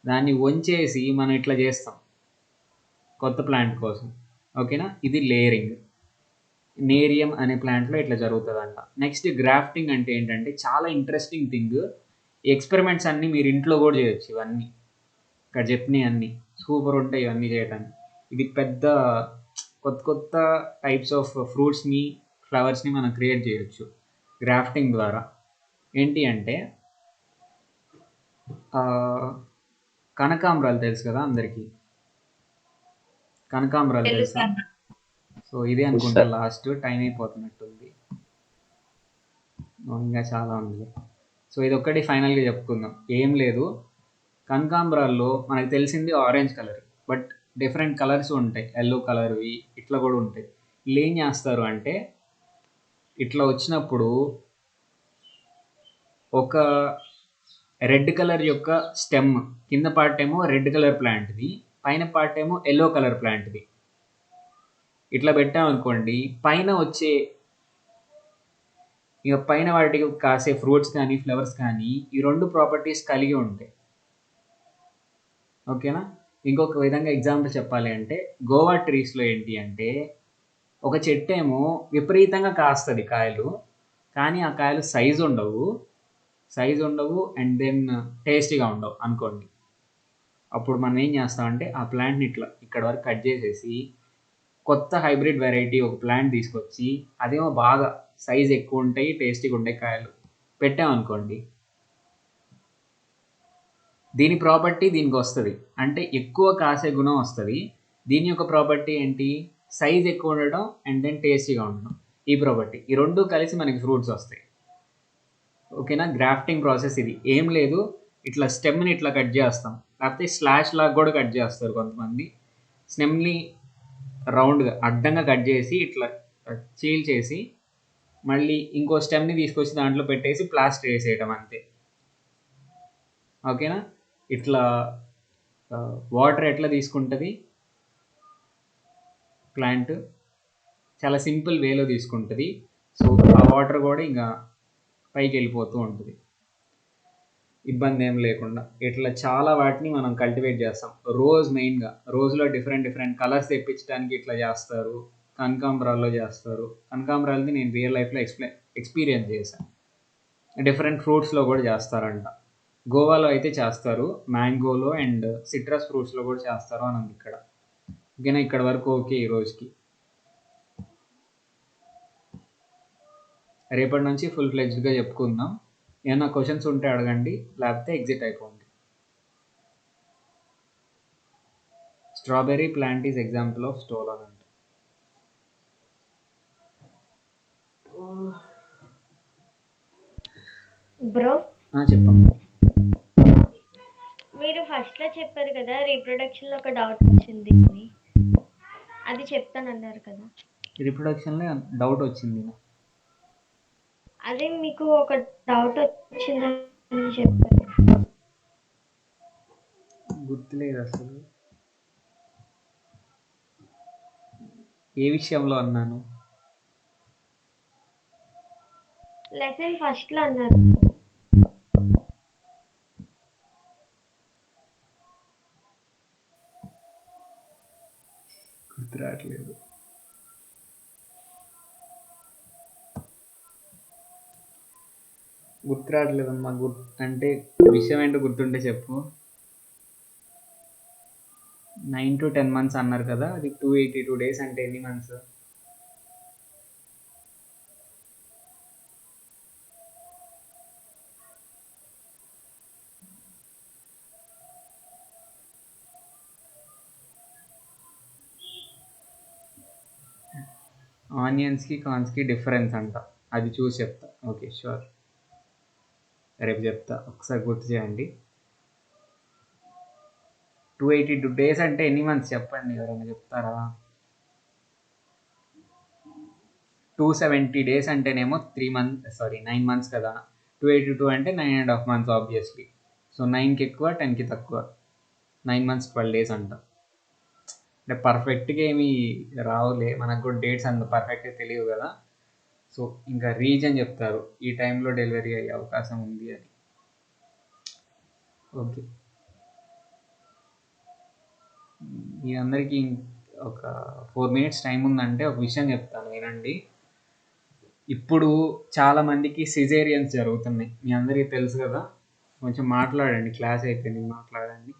దాన్ని వంచేసి మనం ఇట్లా చేస్తాం కొత్త ప్లాంట్ కోసం. ఓకేనా, ఇది లేయరింగ్. నేరియం అనే ప్లాంట్లో ఇట్లా జరుగుతుందంట. నెక్స్ట్ గ్రాఫ్టింగ్ అంటే ఏంటంటే చాలా ఇంట్రెస్టింగ్ థింగ్. ఎక్స్పెరిమెంట్స్ అన్నీ మీరు ఇంట్లో కూడా చేయొచ్చు. ఇవన్నీ ఇక్కడ చెప్పినవి అన్నీ సూపర్ ఉంటాయి ఇవన్నీ చేయడానికి. ఇది పెద్ద కొత్త కొత్త టైప్స్ ఆఫ్ ఫ్రూట్స్ని, ఫ్లవర్స్ని మనం క్రియేట్ చేయొచ్చు గ్రాఫ్టింగ్ ద్వారా. ఏంటి అంటే కనకాంబరాలు తెలుసు కదా అందరికీ, కనకాంబరాలు తెలుసా? సో ఇదే అనుకుంటా లాస్ట్, టైం అయిపోతున్నట్టుంది, ఇంకా చాలా ఉంది. సో ఇది ఒక్కటి ఫైనల్గా చెప్పుకుందాం. ఏం లేదు, కనకాంబరాల్లో మనకు తెలిసింది orange colour, but different colours ఉంటాయి, ఎల్లో కలర్వి ఇట్లా కూడా ఉంటాయి. వీళ్ళు ఏం చేస్తారు అంటే ఇట్లా వచ్చినప్పుడు ఒక రెడ్ కలర్ యొక్క స్టెమ్, కింద పార్ట్ ఏమో రెడ్ కలర్ ప్లాంట్ది, పైన పార్ట్ ఏమో ఎల్లో కలర్ ప్లాంట్ది. ఇట్లా పెట్టామనుకోండి, పైన వచ్చే ఇక పైన వాటికి కాసే ఫ్రూట్స్ కానీ ఫ్లవర్స్ కానీ ఈ రెండు ప్రాపర్టీస్ కలిగి ఉంటాయి. ఓకేనా. ఇంకొక విధంగా ఎగ్జాంపుల్ చెప్పాలి అంటే గోవా ట్రీస్లో ఏంటి అంటే ఒక చెట్టు ఏమో విపరీతంగా కాస్తుంది కాయలు, కానీ ఆ కాయలు సైజు ఉండవు అండ్ దెన్ టేస్టీగా ఉండవు అనుకోండి. అప్పుడు మనం ఏం చేస్తామంటే ఆ ప్లాంట్ని ఇట్లా ఇక్కడ వరకు కట్ చేసేసి కొత్త హైబ్రిడ్ వెరైటీ ఒక ప్లాంట్ తీసుకొచ్చి అదేమో బాగా సైజ్ ఎక్కువ ఉంటాయి, టేస్టీగా ఉంటాయి కాయలు పెట్టామనుకోండి, దీని ప్రాపర్టీ దీనికి వస్తుంది, అంటే ఎక్కువ కాసే గుణం వస్తుంది. దీని యొక్క ప్రాపర్టీ ఏంటి, సైజ్ ఎక్కువ ఉండటం అండ్ దెన్ టేస్టీగా ఉండటం. ఈ ప్రాపర్టీ, ఈ రెండు కలిసి మనకి ఫ్రూట్స్ వస్తాయి. ఓకేనా. గ్రాఫ్టింగ్ ప్రాసెస్ ఇది. ఏం లేదు, ఇట్లా స్టెమ్ని ఇట్లా కట్ చేస్తాం, లేకపోతే స్లాష్ లాగా కూడా కట్ చేస్తారు కొంతమంది. స్టెమ్ని రౌండ్గా అడ్డంగా కట్ చేసి ఇట్లా చీల్ చేసి మళ్ళీ ఇంకో స్టెమ్ని తీసుకొచ్చి దాంట్లో పెట్టేసి ప్లాస్టర్ వేసేయటం అంతే. ఓకేనా. ఇట్లా వాటర్ ఎట్లా తీసుకుంటుంది ప్లాంట్, చాలా సింపుల్ వేలో తీసుకుంటుంది. సో ఆ వాటర్ కూడా ఇంకా పైకి వెళ్ళిపోతూ ఉంటుంది, ఇబ్బంది ఏం లేకుండా. ఇట్లా చాలా వాటిని మనం కల్టివేట్ చేస్తాం. రోజ్ మెయిన్గా, రోజులో డిఫరెంట్ కలర్స్ తెప్పించడానికి ఇట్లా చేస్తారు. కనకాంబరాల్లో చేస్తారు. కనకాంబరాలది నేను రియల్ లైఫ్లో ఎక్స్పీరియన్స్ చేశాను. డిఫరెంట్ ఫ్రూట్స్లో కూడా చేస్తారంట. గోవాలో అయితే చేస్తారు, మ్యాంగోలో అండ్ సిట్రస్ ఫ్రూట్స్లో కూడా చేస్తారు అని ఉంది ఇక్కడ. ఓకేనా, ఇక్కడ వరకు ఓకే ఈ రోజుకి. రేపటి నుంచి ఫుల్ ఫ్లెడ్జ్డ్గా చెప్పుకుందాం. ఏమైనా క్వశ్చన్స్ ఉంటే అడగండి, లేకపోతే ఎగ్జిట్ అయిపోండి. Strawberry plant is example of stolen అంట. బ్రో చెప్పండి. మీరు ఫస్ట్ లో చెప్పారు కదా రీప్రొడక్షన్ లో ఒక డౌట్ వచ్చింది అని, అది చెప్తానన్నారు కదా. రీప్రొడక్షన్లో డౌట్ వచ్చింది. అదే మీకు ఒక డౌట్ వచ్చిందని చెప్పారు. గుర్తులేదు అసలు ఏ విషయంలో అన్నాను. లెసన్ ఫస్ట్ లో అన్నారు. గుర్తు రావట్లేదు. అమ్మా. అంటే విషయం ఏంటో గుర్తుంటే చెప్పు. 9 to 10 months అన్నారు కదా, అది 282 days అంటే ఎన్ని మంత్స్? ఆనియన్స్కి కార్న్స్కి డిఫరెన్స్ అంట, అది చూసి చెప్తా. ఓకే షూర్, రేపు చెప్తా. ఒకసారి గుర్తు చేయండి. 282 days అంటే ఎన్ని మంత్స్ చెప్పండి, ఎవరైనా చెప్తారా? 270 days అంటేనేమో 9 months కదా. 282 అంటే 9.5 months ఆబ్వియస్లీ. సో 9కి ఎక్కువ, 10కి తక్కువ. 9 months 12 days అంట. అంటే పర్ఫెక్ట్గా ఏమి రావులే, మనకు కూడా డేట్స్ అంత పర్ఫెక్ట్గా తెలియవు కదా. సో ఇంకా రీజన్ చెప్తారు, ఈ టైంలో డెలివరీ అయ్యే అవకాశం ఉంది అని. ఓకే, మీ అందరికీ ఒక 4 minutes టైం ఉందంటే ఒక విషయం చెప్తాను, వినండి. ఇప్పుడు చాలామందికి సిజేరియన్స్ జరుగుతున్నాయి, మీ అందరికీ తెలుసు కదా. కొంచెం మాట్లాడండి, క్లాస్ అయిపోయింది, మాట్లాడండి.